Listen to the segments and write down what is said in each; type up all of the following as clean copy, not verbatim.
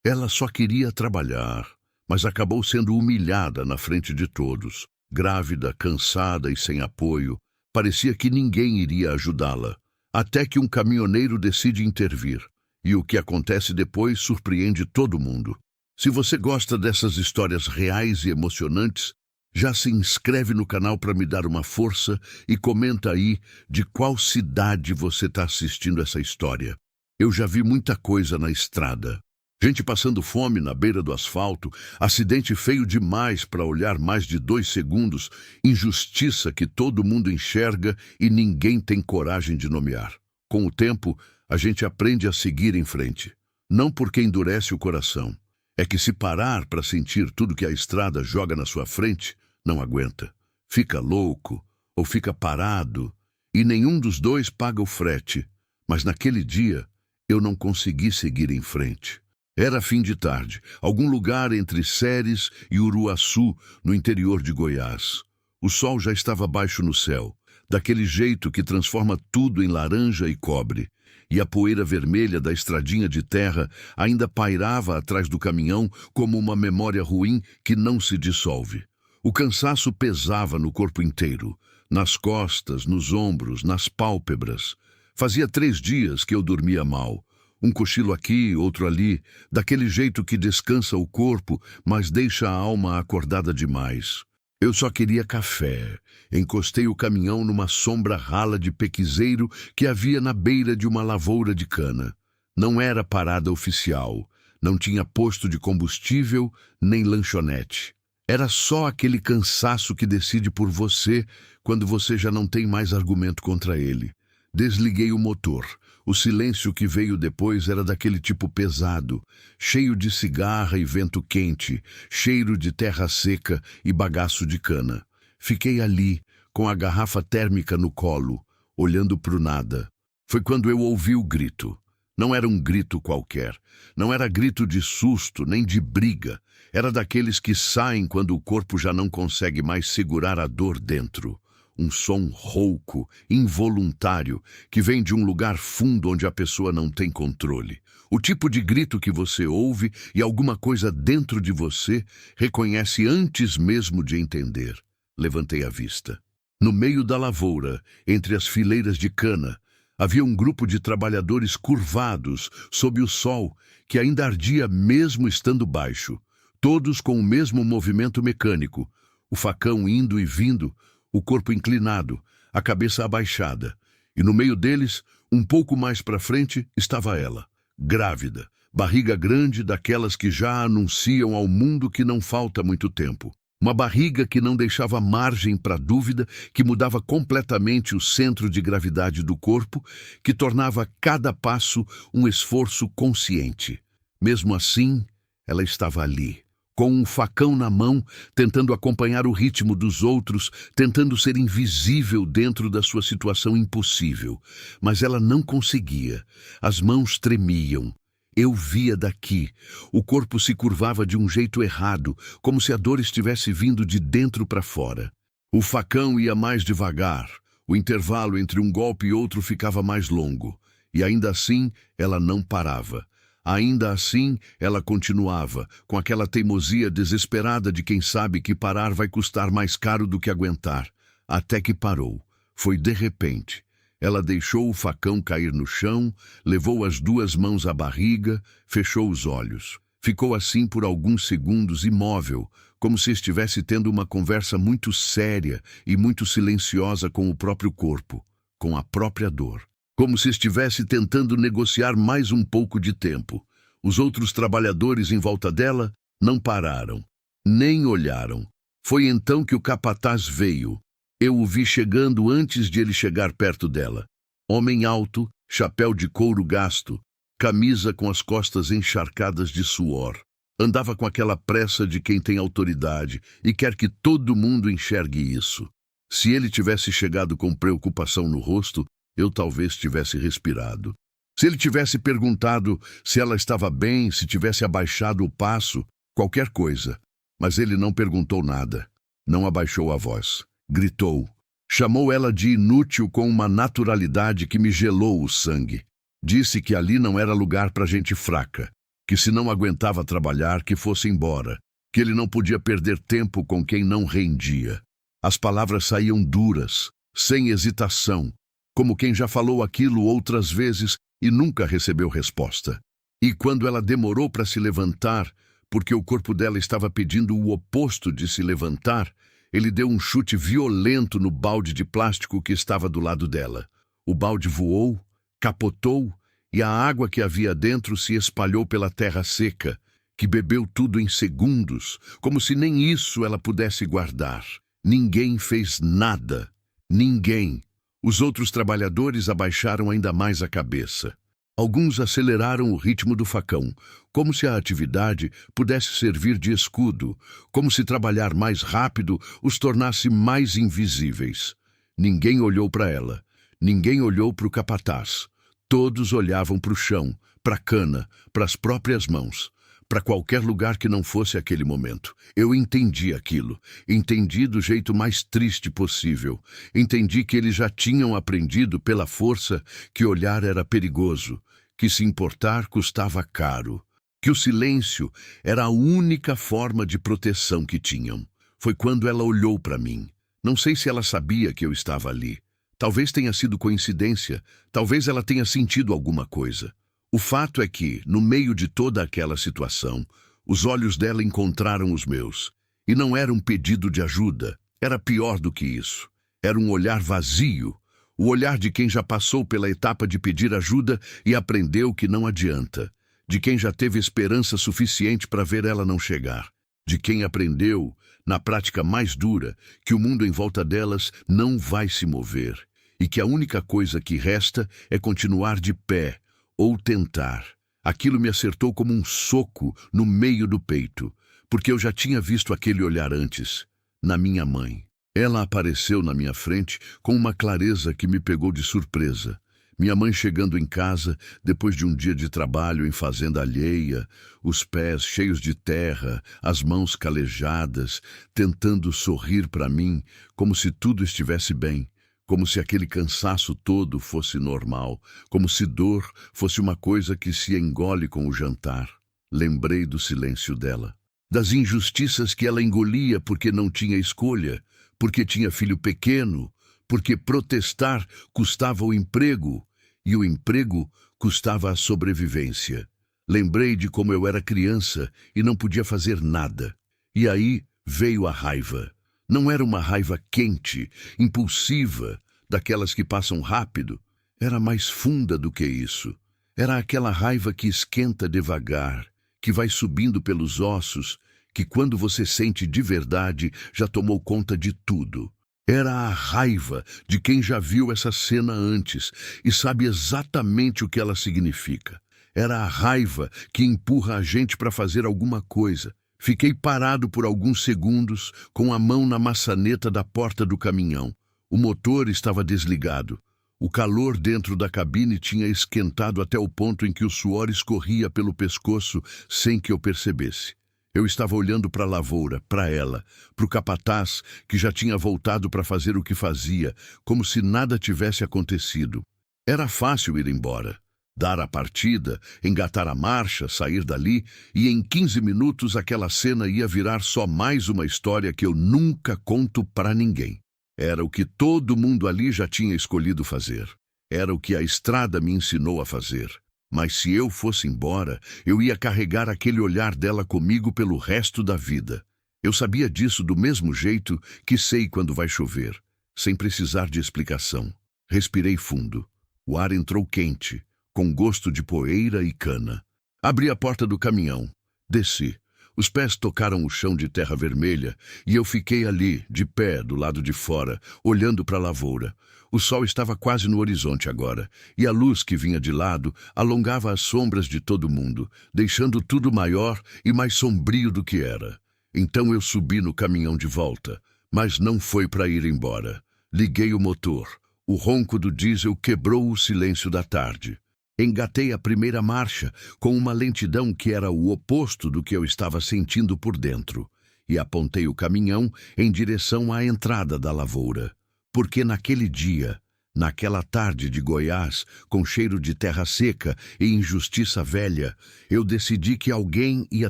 Ela só queria trabalhar, mas acabou sendo humilhada na frente de todos. Grávida, cansada e sem apoio, parecia que ninguém iria ajudá-la. Até que um caminhoneiro decide intervir. E o que acontece depois surpreende todo mundo. Se você gosta dessas histórias reais e emocionantes, já se inscreve no canal para me dar uma força e comenta aí de qual cidade você está assistindo essa história. Eu já vi muita coisa na estrada. Gente passando fome na beira do asfalto, acidente feio demais para olhar mais de 2 segundos, injustiça que todo mundo enxerga e ninguém tem coragem de nomear. Com o tempo, a gente aprende a seguir em frente. Não porque endurece o coração. É que se parar para sentir tudo que a estrada joga na sua frente, não aguenta. Fica louco ou fica parado e nenhum dos dois paga o frete. Mas naquele dia, eu não consegui seguir em frente. Era fim de tarde, algum lugar entre Ceres e Uruaçu, no interior de Goiás. O sol já estava baixo no céu, daquele jeito que transforma tudo em laranja e cobre, e a poeira vermelha da estradinha de terra ainda pairava atrás do caminhão como uma memória ruim que não se dissolve. O cansaço pesava no corpo inteiro, nas costas, nos ombros, nas pálpebras. Fazia 3 dias que eu dormia mal. Um cochilo aqui, outro ali, daquele jeito que descansa o corpo, mas deixa a alma acordada demais. Eu só queria café. Encostei o caminhão numa sombra rala de pequizeiro que havia na beira de uma lavoura de cana. Não era parada oficial, não tinha posto de combustível nem lanchonete. Era só aquele cansaço que decide por você quando você já não tem mais argumento contra ele. Desliguei o motor. O silêncio que veio depois era daquele tipo pesado, cheio de cigarra e vento quente, cheiro de terra seca e bagaço de cana. Fiquei ali, com a garrafa térmica no colo, olhando pro nada. Foi quando eu ouvi o grito. Não era um grito qualquer. Não era grito de susto, nem de briga. Era daqueles que saem quando o corpo já não consegue mais segurar a dor dentro. Um som rouco, involuntário, que vem de um lugar fundo onde a pessoa não tem controle. O tipo de grito que você ouve e alguma coisa dentro de você reconhece antes mesmo de entender. Levantei a vista. No meio da lavoura, entre as fileiras de cana, havia um grupo de trabalhadores curvados sob o sol que ainda ardia mesmo estando baixo, todos com o mesmo movimento mecânico, o facão indo e vindo, o corpo inclinado, a cabeça abaixada. E no meio deles, um pouco mais para frente, estava ela, grávida, barriga grande daquelas que já anunciam ao mundo que não falta muito tempo. Uma barriga que não deixava margem para dúvida, que mudava completamente o centro de gravidade do corpo, que tornava cada passo um esforço consciente. Mesmo assim, ela estava ali, com um facão na mão, tentando acompanhar o ritmo dos outros, tentando ser invisível dentro da sua situação impossível. Mas ela não conseguia. As mãos tremiam. Eu via daqui. O corpo se curvava de um jeito errado, como se a dor estivesse vindo de dentro para fora. O facão ia mais devagar. O intervalo entre um golpe e outro ficava mais longo. E ainda assim, ela não parava. Ainda assim, ela continuava, com aquela teimosia desesperada de quem sabe que parar vai custar mais caro do que aguentar. Até que parou. Foi de repente. Ela deixou o facão cair no chão, levou as 2 mãos à barriga, fechou os olhos. Ficou assim por alguns segundos imóvel, como se estivesse tendo uma conversa muito séria e muito silenciosa com o próprio corpo, com a própria dor. Como se estivesse tentando negociar mais um pouco de tempo. Os outros trabalhadores em volta dela não pararam, nem olharam. Foi então que o capataz veio. Eu o vi chegando antes de ele chegar perto dela. Homem alto, chapéu de couro gasto, camisa com as costas encharcadas de suor. Andava com aquela pressa de quem tem autoridade e quer que todo mundo enxergue isso. Se ele tivesse chegado com preocupação no rosto, eu talvez tivesse respirado. Se ele tivesse perguntado se ela estava bem, se tivesse abaixado o passo, qualquer coisa. Mas ele não perguntou nada. Não abaixou a voz. Gritou. Chamou ela de inútil com uma naturalidade que me gelou o sangue. Disse que ali não era lugar para gente fraca, que se não aguentava trabalhar, que fosse embora, que ele não podia perder tempo com quem não rendia. As palavras saíam duras, sem hesitação, como quem já falou aquilo outras vezes e nunca recebeu resposta. E quando ela demorou para se levantar, porque o corpo dela estava pedindo o oposto de se levantar, ele deu um chute violento no balde de plástico que estava do lado dela. O balde voou, capotou, e a água que havia dentro se espalhou pela terra seca, que bebeu tudo em segundos, como se nem isso ela pudesse guardar. Ninguém fez nada. Ninguém. Os outros trabalhadores abaixaram ainda mais a cabeça. Alguns aceleraram o ritmo do facão, como se a atividade pudesse servir de escudo, como se trabalhar mais rápido os tornasse mais invisíveis. Ninguém olhou para ela. Ninguém olhou para o capataz. Todos olhavam para o chão, para a cana, para as próprias mãos, para qualquer lugar que não fosse aquele momento. Eu entendi aquilo. Entendi do jeito mais triste possível. Entendi que eles já tinham aprendido pela força que olhar era perigoso, que se importar custava caro, que o silêncio era a única forma de proteção que tinham. Foi quando ela olhou para mim. Não sei se ela sabia que eu estava ali. Talvez tenha sido coincidência, talvez ela tenha sentido alguma coisa. O fato é que, no meio de toda aquela situação, os olhos dela encontraram os meus. E não era um pedido de ajuda, era pior do que isso. Era um olhar vazio, o olhar de quem já passou pela etapa de pedir ajuda e aprendeu que não adianta, de quem já teve esperança suficiente para ver ela não chegar, de quem aprendeu, na prática mais dura, que o mundo em volta delas não vai se mover e que a única coisa que resta é continuar de pé ou tentar. Aquilo me acertou como um soco no meio do peito, porque eu já tinha visto aquele olhar antes, na minha mãe. Ela apareceu na minha frente com uma clareza que me pegou de surpresa. Minha mãe chegando em casa, depois de um dia de trabalho em fazenda alheia, os pés cheios de terra, as mãos calejadas, tentando sorrir para mim, como se tudo estivesse bem, como se aquele cansaço todo fosse normal, como se dor fosse uma coisa que se engole com o jantar. Lembrei do silêncio dela, das injustiças que ela engolia porque não tinha escolha, porque tinha filho pequeno, porque protestar custava o emprego, e o emprego custava a sobrevivência. Lembrei de como eu era criança e não podia fazer nada. E aí veio a raiva. Não era uma raiva quente, impulsiva, daquelas que passam rápido. Era mais funda do que isso. Era aquela raiva que esquenta devagar, que vai subindo pelos ossos, que quando você sente de verdade, já tomou conta de tudo. Era a raiva de quem já viu essa cena antes e sabe exatamente o que ela significa. Era a raiva que empurra a gente para fazer alguma coisa. Fiquei parado por alguns segundos, com a mão na maçaneta da porta do caminhão. O motor estava desligado. O calor dentro da cabine tinha esquentado até o ponto em que o suor escorria pelo pescoço sem que eu percebesse. Eu estava olhando para a lavoura, para ela, para o capataz, que já tinha voltado para fazer o que fazia, como se nada tivesse acontecido. Era fácil ir embora, dar a partida, engatar a marcha, sair dali, e em 15 minutos aquela cena ia virar só mais uma história que eu nunca conto para ninguém. Era o que todo mundo ali já tinha escolhido fazer. Era o que a estrada me ensinou a fazer. Mas se eu fosse embora, eu ia carregar aquele olhar dela comigo pelo resto da vida. Eu sabia disso do mesmo jeito que sei quando vai chover, sem precisar de explicação. Respirei fundo. O ar entrou quente, com gosto de poeira e cana. Abri a porta do caminhão. Desci. Os pés tocaram o chão de terra vermelha e eu fiquei ali, de pé, do lado de fora, olhando para a lavoura. O sol estava quase no horizonte agora, e a luz que vinha de lado alongava as sombras de todo mundo, deixando tudo maior e mais sombrio do que era. Então eu subi no caminhão de volta, mas não foi para ir embora. Liguei o motor. O ronco do diesel quebrou o silêncio da tarde. Engatei a primeira marcha com uma lentidão que era o oposto do que eu estava sentindo por dentro, e apontei o caminhão em direção à entrada da lavoura. Porque naquele dia, Naquela tarde de Goiás, com cheiro de terra seca e injustiça velha, eu decidi que alguém ia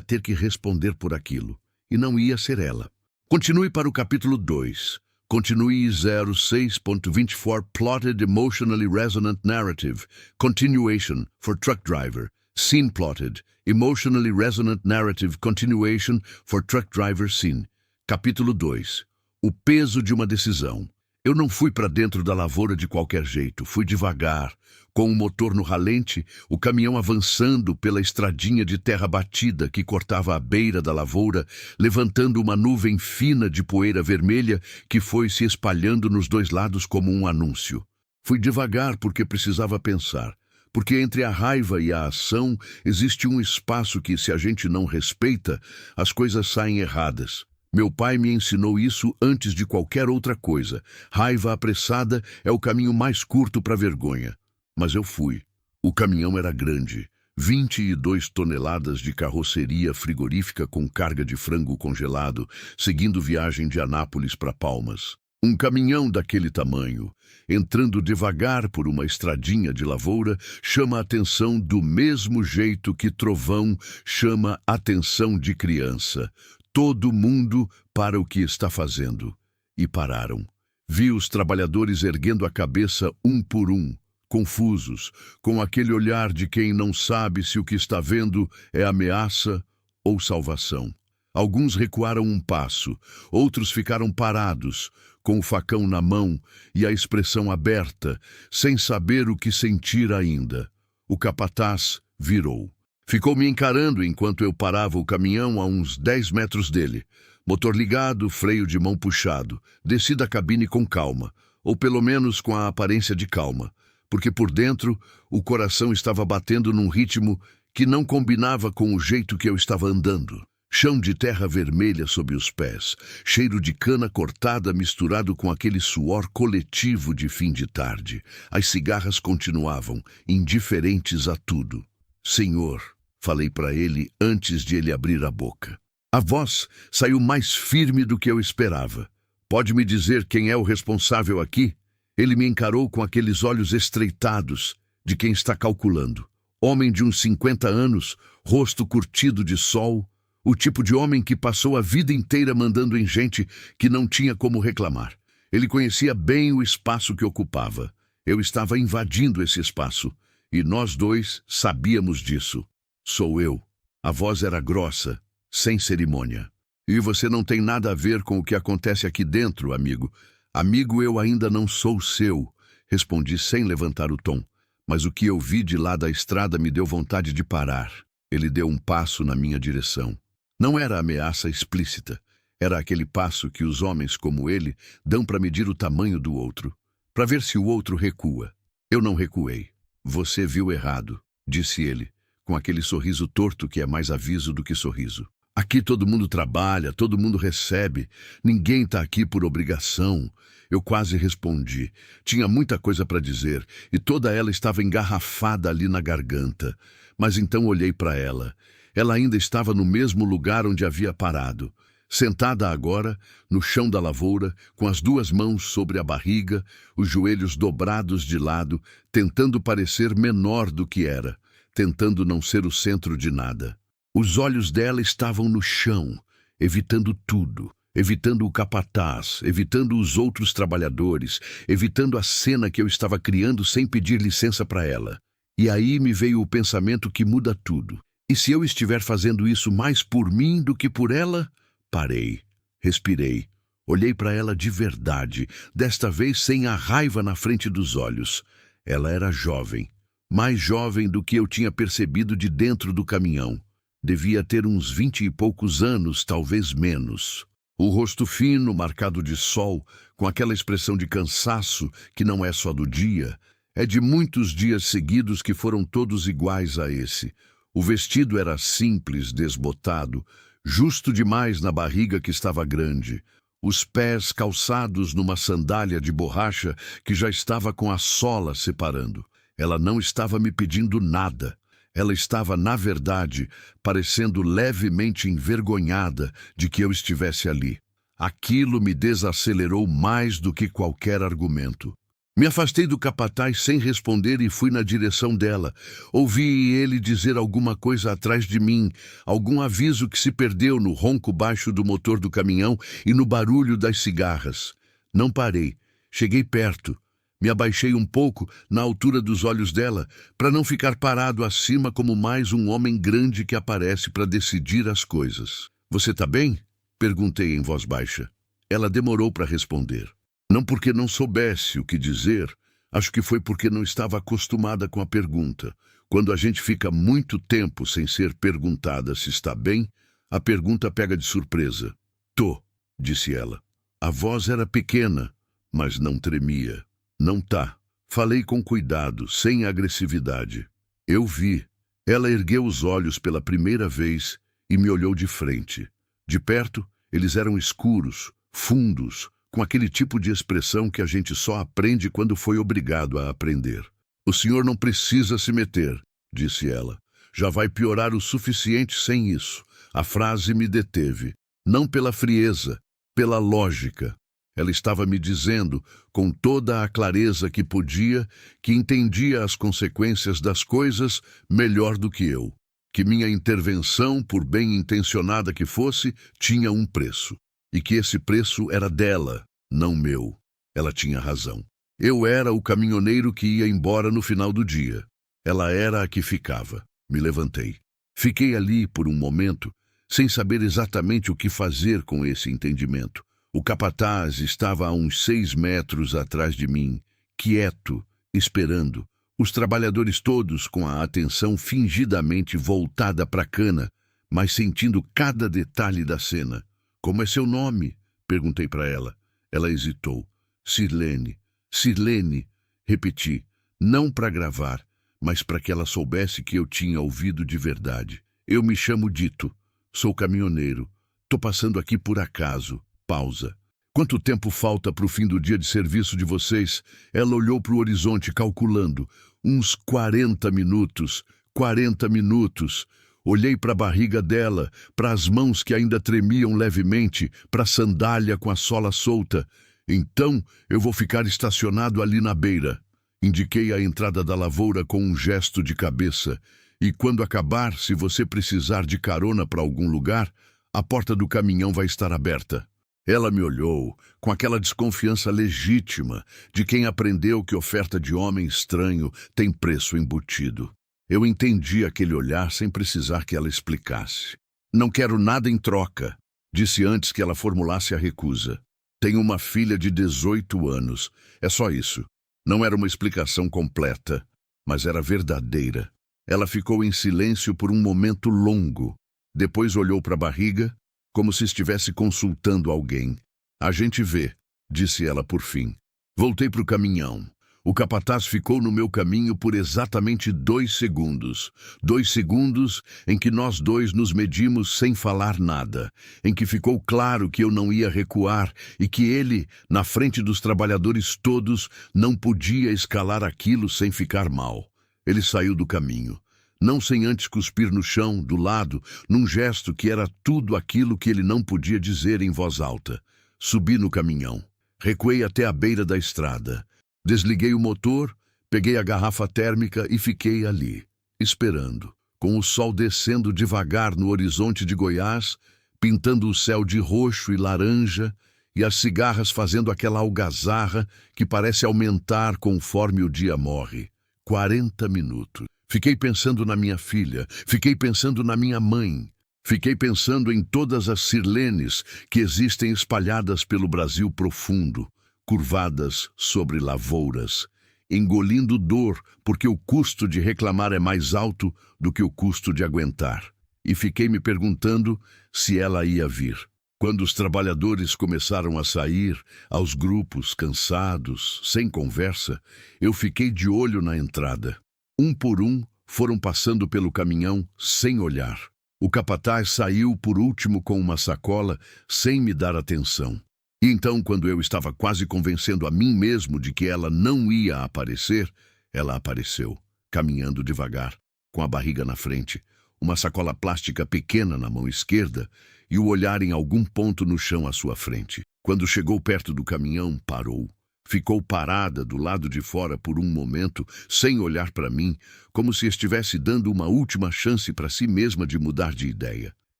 ter que responder por aquilo, e não ia ser ela. Continue para o capítulo 2. Continue 06.24 Plotted Emotionally Resonant Narrative. Continuation for Truck Driver. Scene plotted. Emotionally Resonant Narrative Continuation for Truck Driver Scene. Capítulo 2. O peso de uma decisão. Eu não fui para dentro da lavoura de qualquer jeito. Fui devagar, com o motor no ralente, o caminhão avançando pela estradinha de terra batida que cortava a beira da lavoura, levantando uma nuvem fina de poeira vermelha que foi se espalhando nos dois lados como um anúncio. Fui devagar porque precisava pensar. Porque entre a raiva e a ação existe um espaço que, se a gente não respeita, as coisas saem erradas. Meu pai me ensinou isso antes de qualquer outra coisa. Raiva apressada é o caminho mais curto para a vergonha. Mas eu fui. O caminhão era grande. 22 toneladas de carroceria frigorífica com carga de frango congelado, seguindo viagem de Anápolis para Palmas. Um caminhão daquele tamanho, entrando devagar por uma estradinha de lavoura, chama a atenção do mesmo jeito que trovão chama a atenção de criança. Todo mundo para o que está fazendo. E pararam. Vi os trabalhadores erguendo a cabeça um por um, confusos, com aquele olhar de quem não sabe se o que está vendo é ameaça ou salvação. Alguns recuaram um passo, outros ficaram parados, com o facão na mão e a expressão aberta, sem saber o que sentir ainda. O capataz virou. Ficou me encarando enquanto eu parava o caminhão a uns 10 metros dele. Motor ligado, freio de mão puxado. Desci da cabine com calma, ou pelo menos com a aparência de calma, porque por dentro o coração estava batendo num ritmo que não combinava com o jeito que eu estava andando. Chão de terra vermelha sob os pés, cheiro de cana cortada misturado com aquele suor coletivo de fim de tarde. As cigarras continuavam, indiferentes a tudo. Senhor, falei para ele antes de ele abrir a boca. A voz saiu mais firme do que eu esperava. Pode me dizer quem é o responsável aqui? Ele me encarou com aqueles olhos estreitados de quem está calculando. Homem de uns 50 anos, rosto curtido de sol, o tipo de homem que passou a vida inteira mandando em gente que não tinha como reclamar. Ele conhecia bem o espaço que ocupava. Eu estava invadindo esse espaço, e nós dois sabíamos disso. Sou eu. A voz era grossa, sem cerimônia. E você não tem nada a ver com o que acontece aqui dentro, amigo. Amigo, eu ainda não sou seu, respondi sem levantar o tom. Mas o que eu vi de lá da estrada me deu vontade de parar. Ele deu um passo na minha direção. Não era ameaça explícita. Era aquele passo que os homens como ele dão para medir o tamanho do outro, para ver se o outro recua. Eu não recuei. Você viu errado, disse ele, com aquele sorriso torto que é mais aviso do que sorriso. Aqui todo mundo trabalha, todo mundo recebe. Ninguém está aqui por obrigação. Eu quase respondi. Tinha muita coisa para dizer, e toda ela estava engarrafada ali na garganta. Mas então olhei para ela. Ela ainda estava no mesmo lugar onde havia parado, sentada agora, no chão da lavoura, com as duas mãos sobre a barriga, os joelhos dobrados de lado, tentando parecer menor do que era, tentando não ser o centro de nada. Os olhos dela estavam no chão, evitando tudo, evitando o capataz, evitando os outros trabalhadores, evitando a cena que eu estava criando sem pedir licença para ela. E aí me veio o pensamento que muda tudo. E se eu estiver fazendo isso mais por mim do que por ela? Parei, respirei, olhei para ela de verdade, desta vez sem a raiva na frente dos olhos. Ela era jovem, mais jovem do que eu tinha percebido de dentro do caminhão. Devia ter uns 20 e poucos anos, talvez menos. O rosto fino, marcado de sol, com aquela expressão de cansaço que não é só do dia, é de muitos dias seguidos que foram todos iguais a esse. O vestido era simples, desbotado, justo demais na barriga que estava grande. Os pés calçados numa sandália de borracha que já estava com a sola separando. Ela não estava me pedindo nada. Ela estava, na verdade, parecendo levemente envergonhada de que eu estivesse ali. Aquilo me desacelerou mais do que qualquer argumento. Me afastei do capataz sem responder e fui na direção dela. Ouvi ele dizer alguma coisa atrás de mim, algum aviso que se perdeu no ronco baixo do motor do caminhão e no barulho das cigarras. Não parei. Cheguei perto. Me abaixei um pouco, na altura dos olhos dela, para não ficar parado acima como mais um homem grande que aparece para decidir as coisas. Você tá bem? Perguntei em voz baixa. Ela demorou para responder. Não porque não soubesse o que dizer, acho que foi porque não estava acostumada com a pergunta. Quando a gente fica muito tempo sem ser perguntada se está bem, a pergunta pega de surpresa. Tô, disse ela. A voz era pequena, mas não tremia. Não tá. Falei com cuidado, sem agressividade. Eu vi. Ela ergueu os olhos pela primeira vez e me olhou de frente. De perto, eles eram escuros, fundos, com aquele tipo de expressão que a gente só aprende quando foi obrigado a aprender. O senhor não precisa se meter, disse ela. Já vai piorar o suficiente sem isso. A frase me deteve. Não pela frieza, pela lógica. Ela estava me dizendo, com toda a clareza que podia, que entendia as consequências das coisas melhor do que eu. Que minha intervenção, por bem intencionada que fosse, tinha um preço. E que esse preço era dela, não meu. Ela tinha razão. Eu era o caminhoneiro que ia embora no final do dia. Ela era a que ficava. Me levantei. Fiquei ali por um momento, sem saber exatamente o que fazer com esse entendimento. O capataz estava a uns 6 metros atrás de mim, quieto, esperando. Os trabalhadores todos com a atenção fingidamente voltada para a cana, mas sentindo cada detalhe da cena. Como é seu nome? Perguntei para ela. Ela hesitou. Sirlene. Sirlene, repeti. Não para gravar, mas para que ela soubesse que eu tinha ouvido de verdade. Eu me chamo Dito. Sou caminhoneiro. Tô passando aqui por acaso. Pausa. Quanto tempo falta para o fim do dia de serviço de vocês? Ela olhou para o horizonte, calculando. Uns 40 minutos. 40 minutos. Olhei para a barriga dela, para as mãos que ainda tremiam levemente, para a sandália com a sola solta. Então, eu vou ficar estacionado ali na beira. Indiquei a entrada da lavoura com um gesto de cabeça. E quando acabar, se você precisar de carona para algum lugar, a porta do caminhão vai estar aberta. Ela me olhou, com aquela desconfiança legítima de quem aprendeu que oferta de homem estranho tem preço embutido. Eu entendi aquele olhar sem precisar que ela explicasse. Não quero nada em troca, disse antes que ela formulasse a recusa. Tenho uma filha de 18 anos. É só isso. Não era uma explicação completa, mas era verdadeira. Ela ficou em silêncio por um momento longo. Depois olhou para a barriga, como se estivesse consultando alguém. A gente vê, disse ela por fim. Voltei para o caminhão. O capataz ficou no meu caminho por exatamente 2 segundos. 2 segundos em que nós dois nos medimos sem falar nada. Em que ficou claro que eu não ia recuar e que ele, na frente dos trabalhadores todos, não podia escalar aquilo sem ficar mal. Ele saiu do caminho. Não sem antes cuspir no chão, do lado, num gesto que era tudo aquilo que ele não podia dizer em voz alta. Subi no caminhão. Recuei até a beira da estrada. Desliguei o motor, peguei a garrafa térmica e fiquei ali, esperando, com o sol descendo devagar no horizonte de Goiás, pintando o céu de roxo e laranja, e as cigarras fazendo aquela algazarra que parece aumentar conforme o dia morre. 40 minutos. Fiquei pensando na minha filha, fiquei pensando na minha mãe, fiquei pensando em todas as Sirlenes que existem espalhadas pelo Brasil profundo, curvadas sobre lavouras, engolindo dor porque o custo de reclamar é mais alto do que o custo de aguentar. E fiquei me perguntando se ela ia vir. Quando os trabalhadores começaram a sair, aos grupos, cansados, sem conversa, eu fiquei de olho na entrada. Um por um, foram passando pelo caminhão sem olhar. O capataz saiu por último com uma sacola, sem me dar atenção. E então, quando eu estava quase convencendo a mim mesmo de que ela não ia aparecer, ela apareceu, caminhando devagar, com a barriga na frente, uma sacola plástica pequena na mão esquerda e o olhar em algum ponto no chão à sua frente. Quando chegou perto do caminhão, parou. Ficou parada do lado de fora por um momento, sem olhar para mim, como se estivesse dando uma última chance para si mesma de mudar de ideia.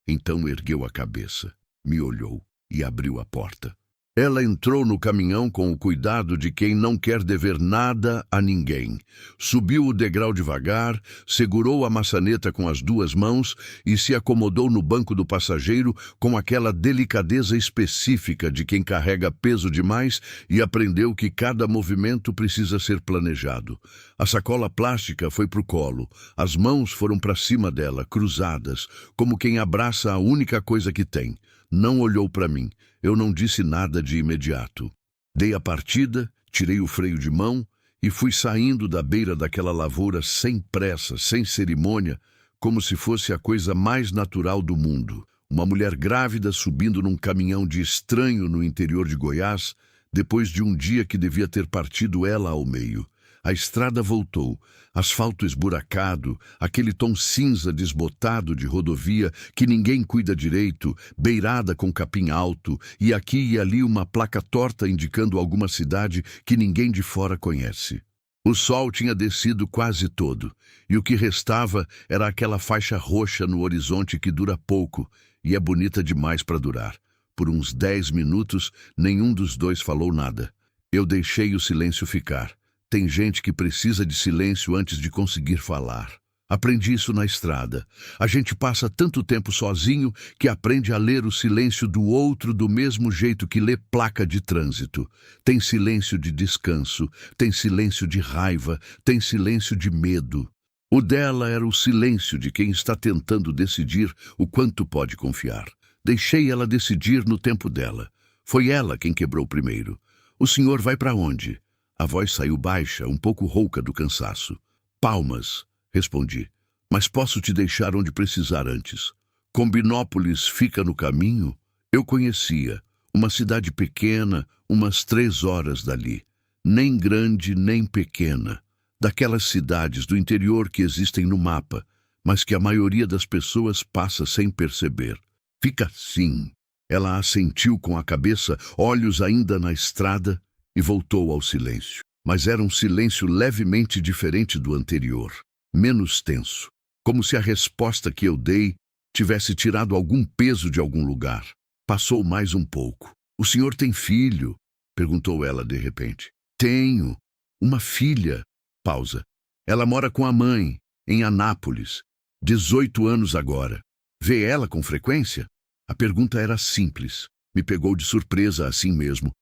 Então ergueu a cabeça, me olhou e abriu a porta. Ela entrou no caminhão com o cuidado de quem não quer dever nada a ninguém. Subiu o degrau devagar, segurou a maçaneta com as duas mãos e se acomodou no banco do passageiro com aquela delicadeza específica de quem carrega peso demais e aprendeu que cada movimento precisa ser planejado. A sacola plástica foi para o colo, as mãos foram para cima dela, cruzadas, como quem abraça a única coisa que tem. Não olhou para mim. Eu não disse nada de imediato. Dei a partida, tirei o freio de mão e fui saindo da beira daquela lavoura sem pressa, sem cerimônia, como se fosse a coisa mais natural do mundo. Uma mulher grávida subindo num caminhão de estranho no interior de Goiás, depois de um dia que devia ter partido ela ao meio. A estrada voltou, asfalto esburacado, aquele tom cinza desbotado de rodovia que ninguém cuida direito, beirada com capim alto, e aqui e ali uma placa torta indicando alguma cidade que ninguém de fora conhece. O sol tinha descido quase todo, e o que restava era aquela faixa roxa no horizonte que dura pouco, e é bonita demais para durar. Por uns 10 minutos, nenhum dos dois falou nada. Eu deixei o silêncio ficar. Tem gente que precisa de silêncio antes de conseguir falar. Aprendi isso na estrada. A gente passa tanto tempo sozinho que aprende a ler o silêncio do outro do mesmo jeito que lê placa de trânsito. Tem silêncio de descanso, tem silêncio de raiva, tem silêncio de medo. O dela era o silêncio de quem está tentando decidir o quanto pode confiar. Deixei ela decidir no tempo dela. Foi ela quem quebrou primeiro. O senhor vai para onde? A voz saiu baixa, um pouco rouca do cansaço. Palmas, respondi. Mas posso te deixar onde precisar antes. Combinópolis fica no caminho? Eu conhecia. Uma cidade pequena, umas 3 horas dali. Nem grande, nem pequena. Daquelas cidades do interior que existem no mapa, mas que a maioria das pessoas passa sem perceber. Fica sim. Ela assentiu com a cabeça, olhos ainda na estrada, e voltou ao silêncio. Mas era um silêncio levemente diferente do anterior, menos tenso, como se a resposta que eu dei tivesse tirado algum peso de algum lugar. Passou mais um pouco. O senhor tem filho? Perguntou ela de repente. Tenho. Uma filha. Pausa. Ela mora com a mãe, em Anápolis. 18 anos agora. Vê ela com frequência? A pergunta era simples. Me pegou de surpresa assim mesmo.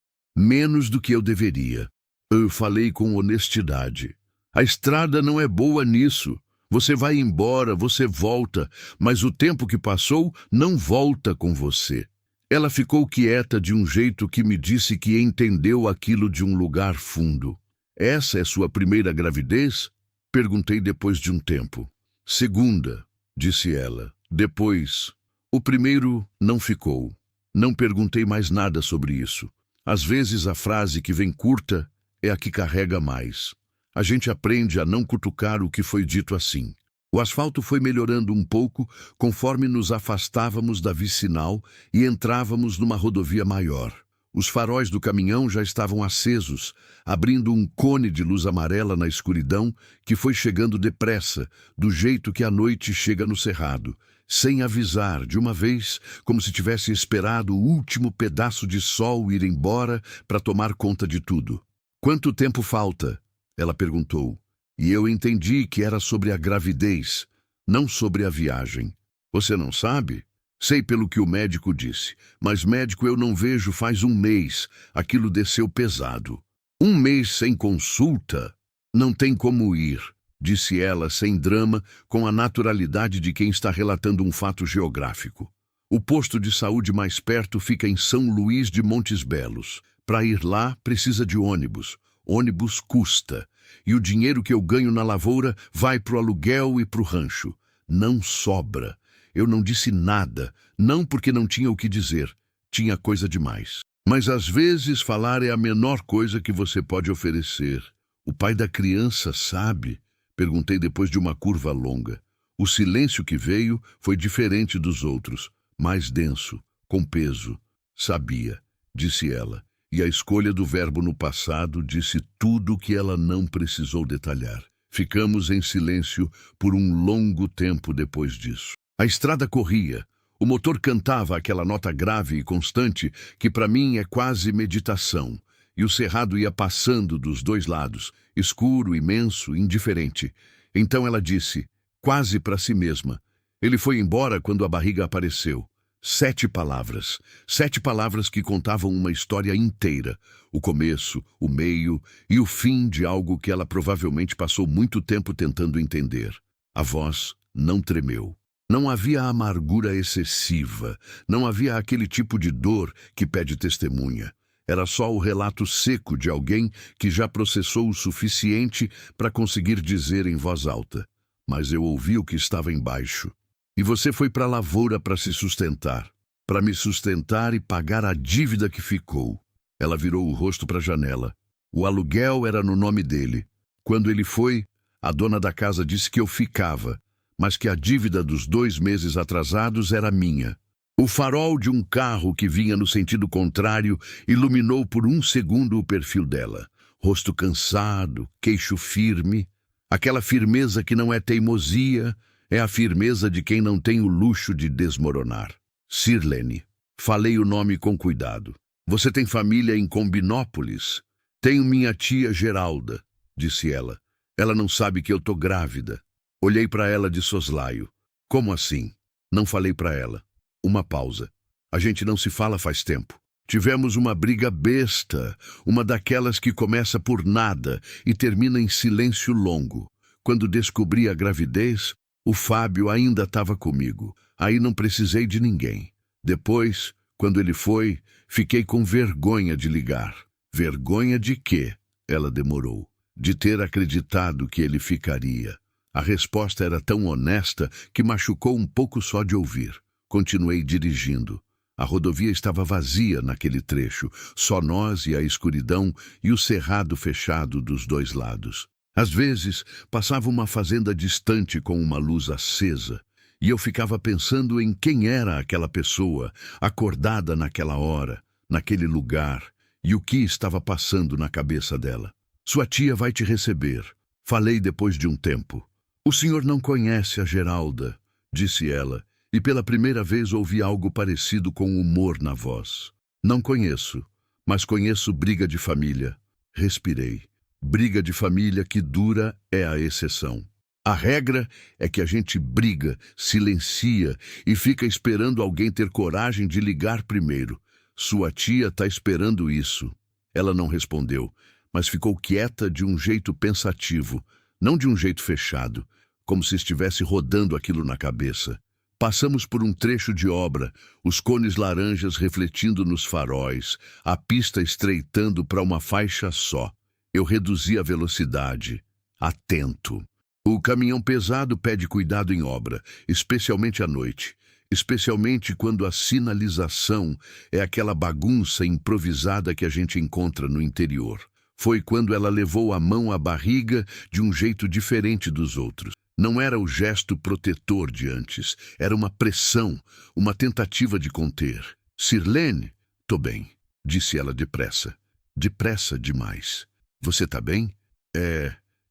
Menos do que eu deveria. Eu falei com honestidade. A estrada não é boa nisso. Você vai embora, você volta, mas o tempo que passou não volta com você. Ela ficou quieta de um jeito que me disse que entendeu aquilo de um lugar fundo. Essa é sua primeira gravidez? Perguntei depois de um tempo. Segunda, disse ela. Depois, o primeiro não ficou. Não perguntei mais nada sobre isso. Às vezes a frase que vem curta é a que carrega mais. A gente aprende a não cutucar o que foi dito assim. O asfalto foi melhorando um pouco conforme nos afastávamos da vicinal e entrávamos numa rodovia maior. Os faróis do caminhão já estavam acesos, abrindo um cone de luz amarela na escuridão que foi chegando depressa, do jeito que a noite chega no cerrado, sem avisar, de uma vez, como se tivesse esperado o último pedaço de sol ir embora para tomar conta de tudo. Quanto tempo falta? Ela perguntou. E eu entendi que era sobre a gravidez, não sobre a viagem. Você não sabe? Sei pelo que o médico disse, mas médico eu não vejo faz um mês. Aquilo desceu pesado. Um mês sem consulta? Não tem como ir, disse ela sem drama, com a naturalidade de quem está relatando um fato geográfico. O posto de saúde mais perto fica em São Luís de Montes Belos. Para ir lá, precisa de ônibus. Ônibus custa. E o dinheiro que eu ganho na lavoura vai pro aluguel e pro rancho. Não sobra. Eu não disse nada, não porque não tinha o que dizer. Tinha coisa demais. Mas às vezes falar é a menor coisa que você pode oferecer. O pai da criança sabe? Perguntei depois de uma curva longa. O silêncio que veio foi diferente dos outros, mais denso, com peso. Sabia, disse ela. E a escolha do verbo no passado disse tudo o que ela não precisou detalhar. Ficamos em silêncio por um longo tempo depois disso. A estrada corria. O motor cantava aquela nota grave e constante que para mim é quase meditação. E o cerrado ia passando dos dois lados, escuro, imenso, indiferente. Então ela disse, quase para si mesma. Ele foi embora quando a barriga apareceu. 7 palavras. 7 palavras que contavam uma história inteira. O começo, o meio e o fim de algo que ela provavelmente passou muito tempo tentando entender. A voz não tremeu. Não havia amargura excessiva. Não havia aquele tipo de dor que pede testemunha. Era só o relato seco de alguém que já processou o suficiente para conseguir dizer em voz alta. Mas eu ouvi o que estava embaixo. E você foi para a lavoura para se sustentar, para me sustentar e pagar a dívida que ficou. Ela virou o rosto para a janela. O aluguel era no nome dele. Quando ele foi, a dona da casa disse que eu ficava, mas que a dívida dos 2 meses atrasados era minha. O farol de um carro que vinha no sentido contrário iluminou por um segundo o perfil dela. Rosto cansado, queixo firme, aquela firmeza que não é teimosia, é a firmeza de quem não tem o luxo de desmoronar. Sirlene. Falei o nome com cuidado. Você tem família em Combinópolis? Tenho minha tia Geralda, disse ela. Ela não sabe que eu tô grávida. Olhei para ela de soslaio. Como assim? Não falei para ela. Uma pausa. A gente não se fala faz tempo. Tivemos uma briga besta, uma daquelas que começa por nada e termina em silêncio longo. Quando descobri a gravidez, o Fábio ainda estava comigo. Aí não precisei de ninguém. Depois, quando ele foi, fiquei com vergonha de ligar. Vergonha de quê? Ela demorou. De ter acreditado que ele ficaria. A resposta era tão honesta que machucou um pouco só de ouvir. Continuei dirigindo. A rodovia estava vazia naquele trecho, só nós e a escuridão e o cerrado fechado dos dois lados. Às vezes, passava uma fazenda distante com uma luz acesa, e eu ficava pensando em quem era aquela pessoa, acordada naquela hora, naquele lugar, e o que estava passando na cabeça dela. Sua tia vai te receber. Falei depois de um tempo. O senhor não conhece a Geralda, disse ela, e pela primeira vez ouvi algo parecido com humor na voz. Não conheço, mas conheço briga de família. Respirei. Briga de família que dura é a exceção. A regra é que a gente briga, silencia e fica esperando alguém ter coragem de ligar primeiro. Sua tia está esperando isso. Ela não respondeu, mas ficou quieta de um jeito pensativo, não de um jeito fechado, como se estivesse rodando aquilo na cabeça. Passamos por um trecho de obra, os cones laranjas refletindo nos faróis, a pista estreitando para uma faixa só. Eu reduzi a velocidade, atento. O caminhão pesado pede cuidado em obra, especialmente à noite. Especialmente quando a sinalização é aquela bagunça improvisada que a gente encontra no interior. Foi quando ela levou a mão à barriga de um jeito diferente dos outros. Não era o gesto protetor de antes, era uma pressão, uma tentativa de conter. Sirlene, tô bem, disse ela depressa. Depressa demais. Você tá bem?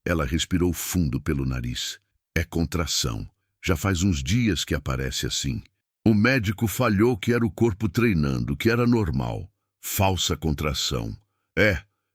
Ela respirou fundo pelo nariz. É contração. Já faz uns dias que aparece assim. O médico falhou que era o corpo treinando, que era normal. Falsa contração.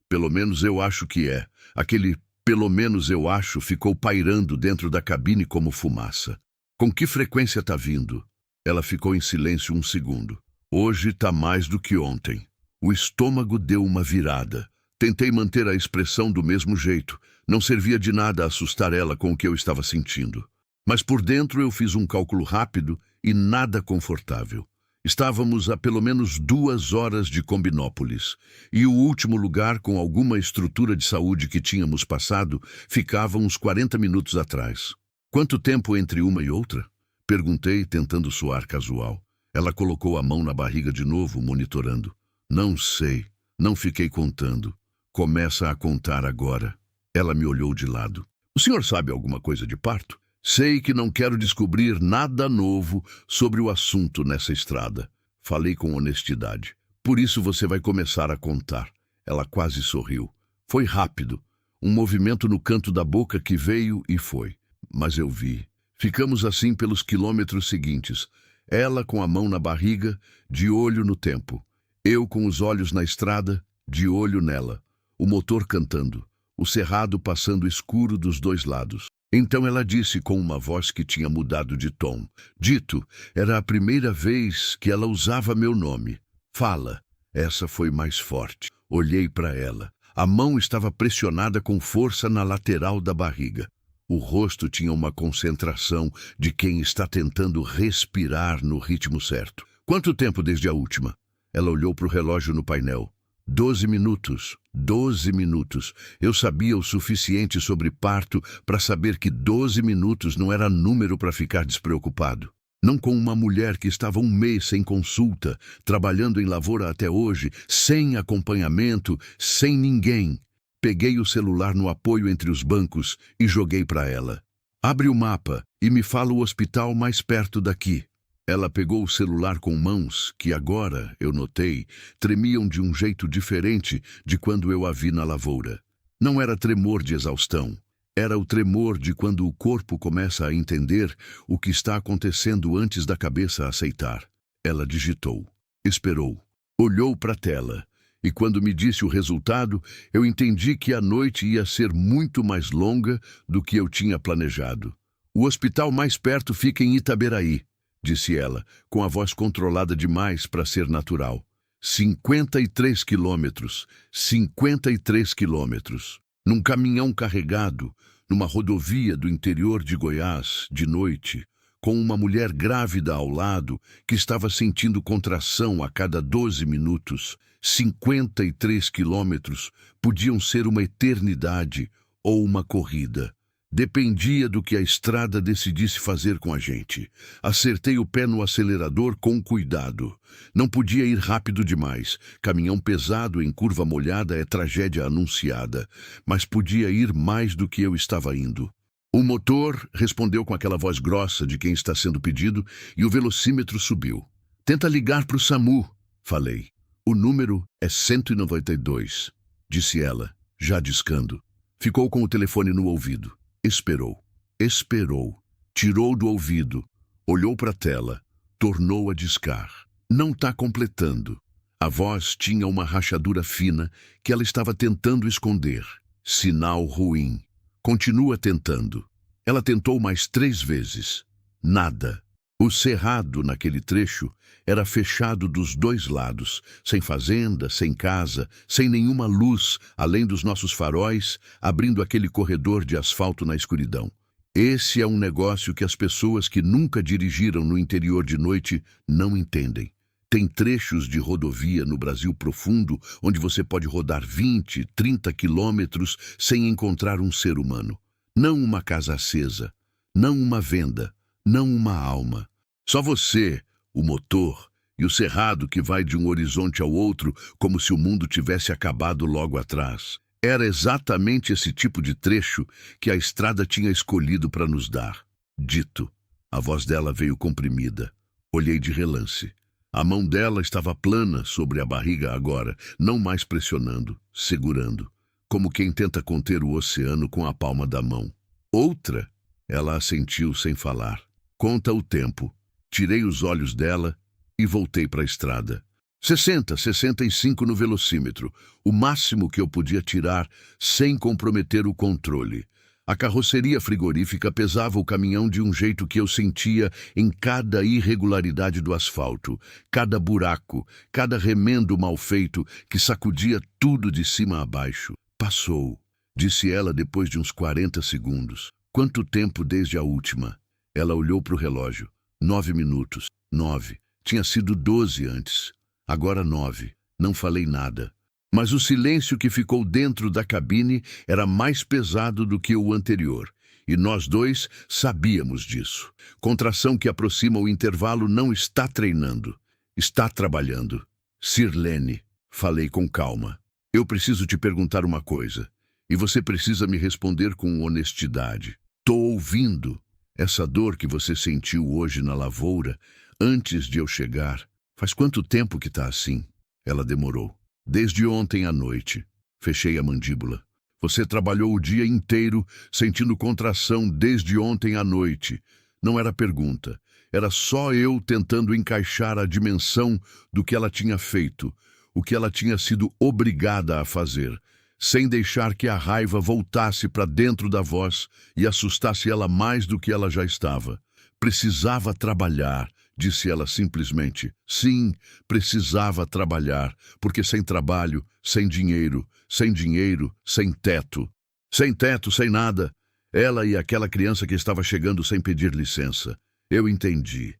Pelo menos eu acho que é. Aquele pelo menos eu acho ficou pairando dentro da cabine como fumaça. Com que frequência tá vindo? Ela ficou em silêncio um segundo. Hoje tá mais do que ontem. O estômago deu uma virada. Tentei manter a expressão do mesmo jeito. Não servia de nada assustar ela com o que eu estava sentindo. Mas por dentro eu fiz um cálculo rápido e nada confortável. Estávamos a pelo menos 2 horas de Combinópolis, e o último lugar com alguma estrutura de saúde que tínhamos passado ficava uns 40 minutos atrás. Quanto tempo entre uma e outra? Perguntei, tentando soar casual. Ela colocou a mão na barriga de novo, monitorando. Não sei, não fiquei contando. Começa a contar agora. Ela me olhou de lado. O senhor sabe alguma coisa de parto? Sei que não quero descobrir nada novo sobre o assunto nessa estrada. Falei com honestidade. Por isso você vai começar a contar. Ela quase sorriu. Foi rápido. Um movimento no canto da boca que veio e foi. Mas eu vi. Ficamos assim pelos quilômetros seguintes. Ela com a mão na barriga, de olho no tempo. Eu com os olhos na estrada, de olho nela. O motor cantando. O cerrado passando escuro dos dois lados. Então ela disse com uma voz que tinha mudado de tom. Dito, era a primeira vez que ela usava meu nome. Fala. Essa foi mais forte. Olhei para ela. A mão estava pressionada com força na lateral da barriga. O rosto tinha uma concentração de quem está tentando respirar no ritmo certo. Quanto tempo desde a última? Ela olhou para o relógio no painel. 12 minutos. 12 minutos. Eu sabia o suficiente sobre parto para saber que 12 minutos não era número para ficar despreocupado. Não com uma mulher que estava um mês sem consulta, trabalhando em lavoura até hoje, sem acompanhamento, sem ninguém. Peguei o celular no apoio entre os bancos e joguei para ela. Abre o mapa e me fala o hospital mais perto daqui. Ela pegou o celular com mãos que agora, eu notei, tremiam de um jeito diferente de quando eu a vi na lavoura. Não era tremor de exaustão. Era o tremor de quando o corpo começa a entender o que está acontecendo antes da cabeça aceitar. Ela digitou, esperou, olhou para a tela. E quando me disse o resultado, eu entendi que a noite ia ser muito mais longa do que eu tinha planejado. O hospital mais perto fica em Itaberaí, disse ela, com a voz controlada demais para ser natural. 53 quilômetros. 53 quilômetros. Num caminhão carregado, numa rodovia do interior de Goiás, de noite, com uma mulher grávida ao lado que estava sentindo contração a cada 12 minutos. 53 quilômetros podiam ser uma eternidade ou uma corrida. Dependia do que a estrada decidisse fazer com a gente. Acertei o pé no acelerador com cuidado. Não podia ir rápido demais. Caminhão pesado em curva molhada é tragédia anunciada. Mas podia ir mais do que eu estava indo. O motor respondeu com aquela voz grossa de quem está sendo pedido e o velocímetro subiu. Tenta ligar para o SAMU, falei. O número é 192, disse ela, já discando. Ficou com o telefone no ouvido. Esperou, esperou, tirou do ouvido, olhou para a tela, tornou a discar. Não está completando. A voz tinha uma rachadura fina que ela estava tentando esconder. Sinal ruim. Continua tentando. Ela tentou mais 3 vezes. Nada. O cerrado naquele trecho era fechado dos dois lados, sem fazenda, sem casa, sem nenhuma luz, além dos nossos faróis, abrindo aquele corredor de asfalto na escuridão. Esse é um negócio que as pessoas que nunca dirigiram no interior de noite não entendem. Tem trechos de rodovia no Brasil profundo onde você pode rodar 20, 30 quilômetros sem encontrar um ser humano. Não uma casa acesa, não uma venda, não uma alma. Só você, o motor e o cerrado que vai de um horizonte ao outro como se o mundo tivesse acabado logo atrás. Era exatamente esse tipo de trecho que a estrada tinha escolhido para nos dar. Dito. A voz dela veio comprimida. Olhei de relance. A mão dela estava plana sobre a barriga agora, não mais pressionando, segurando, como quem tenta conter o oceano com a palma da mão. Outra? Ela assentiu sem falar. Conta o tempo. Tirei os olhos dela e voltei para a estrada. 60, 65 no velocímetro, o máximo que eu podia tirar sem comprometer o controle. A carroceria frigorífica pesava o caminhão de um jeito que eu sentia em cada irregularidade do asfalto, cada buraco, cada remendo mal feito que sacudia tudo de cima a baixo. Passou, disse ela depois de uns 40 segundos. Quanto tempo desde a última? Ela olhou para o relógio. 9 minutos. 9. Tinha sido 12 antes. Agora 9. Não falei nada. Mas o silêncio que ficou dentro da cabine era mais pesado do que o anterior. E nós dois sabíamos disso. Contração que aproxima o intervalo não está treinando. Está trabalhando. Sirlene, falei com calma. Eu preciso te perguntar uma coisa. E você precisa me responder com honestidade. Tô ouvindo. Essa dor que você sentiu hoje na lavoura, antes de eu chegar, faz quanto tempo que tá assim? Ela demorou. Desde ontem à noite. Fechei a mandíbula. Você trabalhou o dia inteiro sentindo contração desde ontem à noite. Não era pergunta. Era só eu tentando encaixar a dimensão do que ela tinha feito, o que ela tinha sido obrigada a fazer, sem deixar que a raiva voltasse para dentro da voz e assustasse ela mais do que ela já estava. Precisava trabalhar, disse ela simplesmente. Sim, precisava trabalhar, porque sem trabalho, sem dinheiro, sem teto. Sem teto, sem nada. Ela e aquela criança que estava chegando sem pedir licença. Eu entendi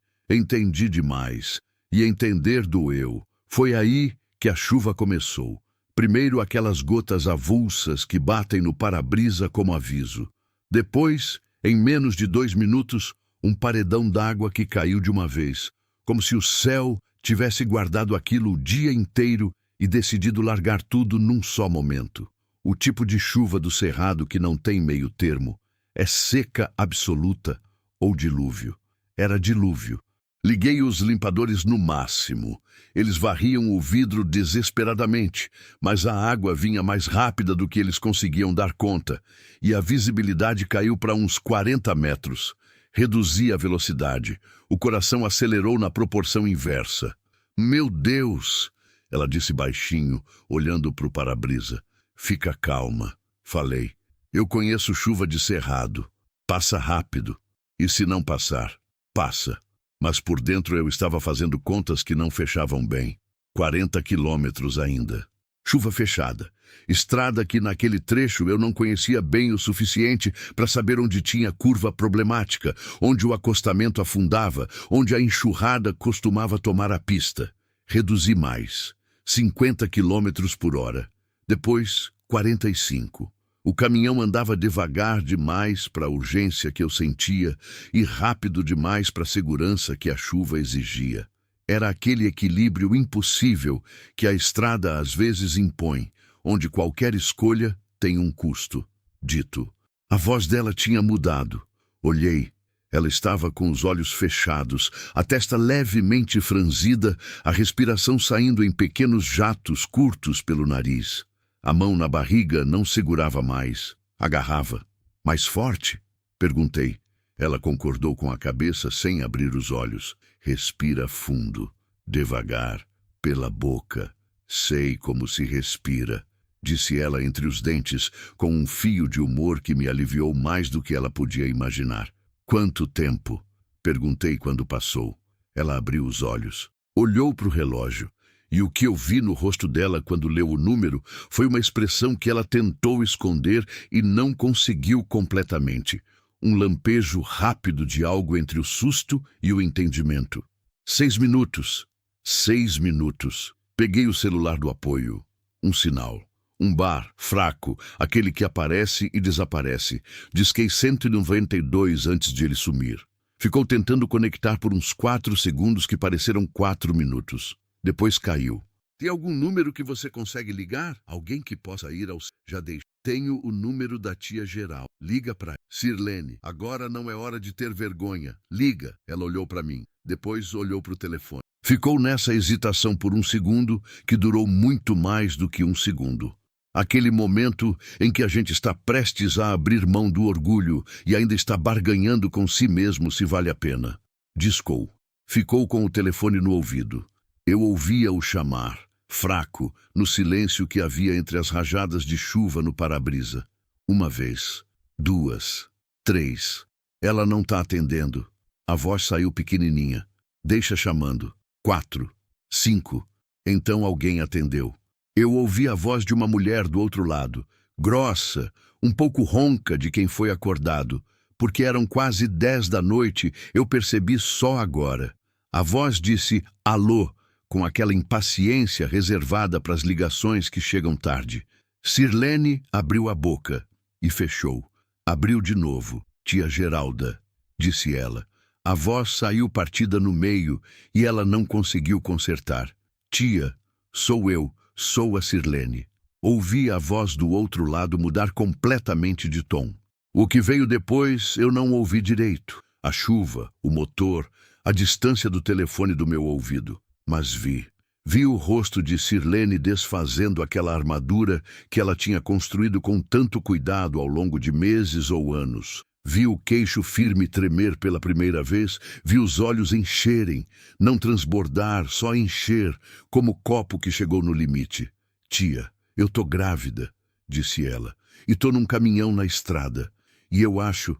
demais. E entender doeu. Foi aí que a chuva começou. Primeiro aquelas gotas avulsas que batem no para-brisa como aviso. Depois, em menos de 2 minutos, um paredão d'água que caiu de uma vez, como se o céu tivesse guardado aquilo o dia inteiro e decidido largar tudo num só momento. O tipo de chuva do cerrado que não tem meio termo. É seca absoluta ou dilúvio. Era dilúvio. Liguei os limpadores no máximo. Eles varriam o vidro desesperadamente, mas a água vinha mais rápida do que eles conseguiam dar conta, e a visibilidade caiu para uns 40 metros. Reduzi a velocidade. O coração acelerou na proporção inversa. Meu Deus! Ela disse baixinho, olhando para o para-brisa. Fica calma, falei. Eu conheço chuva de cerrado. Passa rápido. E se não passar, passa. Mas por dentro eu estava fazendo contas que não fechavam bem. 40 quilômetros ainda. Chuva fechada. Estrada que naquele trecho eu não conhecia bem o suficiente para saber onde tinha curva problemática, onde o acostamento afundava, onde a enxurrada costumava tomar a pista. Reduzi mais. 50 quilômetros por hora. Depois, 45. O caminhão andava devagar demais para a urgência que eu sentia e rápido demais para a segurança que a chuva exigia. Era aquele equilíbrio impossível que a estrada às vezes impõe, onde qualquer escolha tem um custo. Dito. A voz dela tinha mudado. Olhei. Ela estava com os olhos fechados, a testa levemente franzida, a respiração saindo em pequenos jatos curtos pelo nariz. A mão na barriga não segurava mais. Agarrava. Mais forte? Perguntei. Ela concordou com a cabeça sem abrir os olhos. Respira fundo, devagar, pela boca. Sei como se respira, disse ela entre os dentes, com um fio de humor que me aliviou mais do que ela podia imaginar. Quanto tempo? Perguntei quando passou. Ela abriu os olhos. Olhou para o relógio. E o que eu vi no rosto dela quando leu o número foi uma expressão que ela tentou esconder e não conseguiu completamente. Um lampejo rápido de algo entre o susto e o entendimento. 6 minutos. 6 minutos. Peguei o celular do apoio. Um sinal. Um bar, fraco, aquele que aparece e desaparece. Disquei 192 antes de ele sumir. Ficou tentando conectar por uns 4 segundos que pareceram 4 minutos. Depois caiu. Tem algum número que você consegue ligar? Alguém que possa ir ao... Já deixei. Tenho o número da tia Geral. Liga para... Sirlene, agora não é hora de ter vergonha. Liga. Ela olhou para mim. Depois olhou para o telefone. Ficou nessa hesitação por um segundo que durou muito mais do que um segundo. Aquele momento em que a gente está prestes a abrir mão do orgulho e ainda está barganhando com si mesmo se vale a pena. Discou. Ficou com o telefone no ouvido. Eu ouvia-o chamar, fraco, no silêncio que havia entre as rajadas de chuva no para-brisa. 1 vez, 2, 3. Ela não está atendendo. A voz saiu pequenininha. Deixa chamando. 4, 5. Então alguém atendeu. Eu ouvi a voz de uma mulher do outro lado, grossa, um pouco ronca de quem foi acordado, porque eram quase 10 da noite, eu percebi só agora. A voz disse alô, com aquela impaciência reservada para as ligações que chegam tarde. Sirlene abriu a boca e fechou. Abriu de novo. Tia Geralda, disse ela. A voz saiu partida no meio e ela não conseguiu consertar. Tia, sou eu, sou a Sirlene. Ouvi a voz do outro lado mudar completamente de tom. O que veio depois eu não ouvi direito. A chuva, o motor, a distância do telefone do meu ouvido. Mas vi. Vi o rosto de Sirlene desfazendo aquela armadura que ela tinha construído com tanto cuidado ao longo de meses ou anos. Vi o queixo firme tremer pela primeira vez, vi os olhos encherem, não transbordar, só encher, como copo que chegou no limite. Tia, eu tô grávida, disse ela, e tô num caminhão na estrada. E eu acho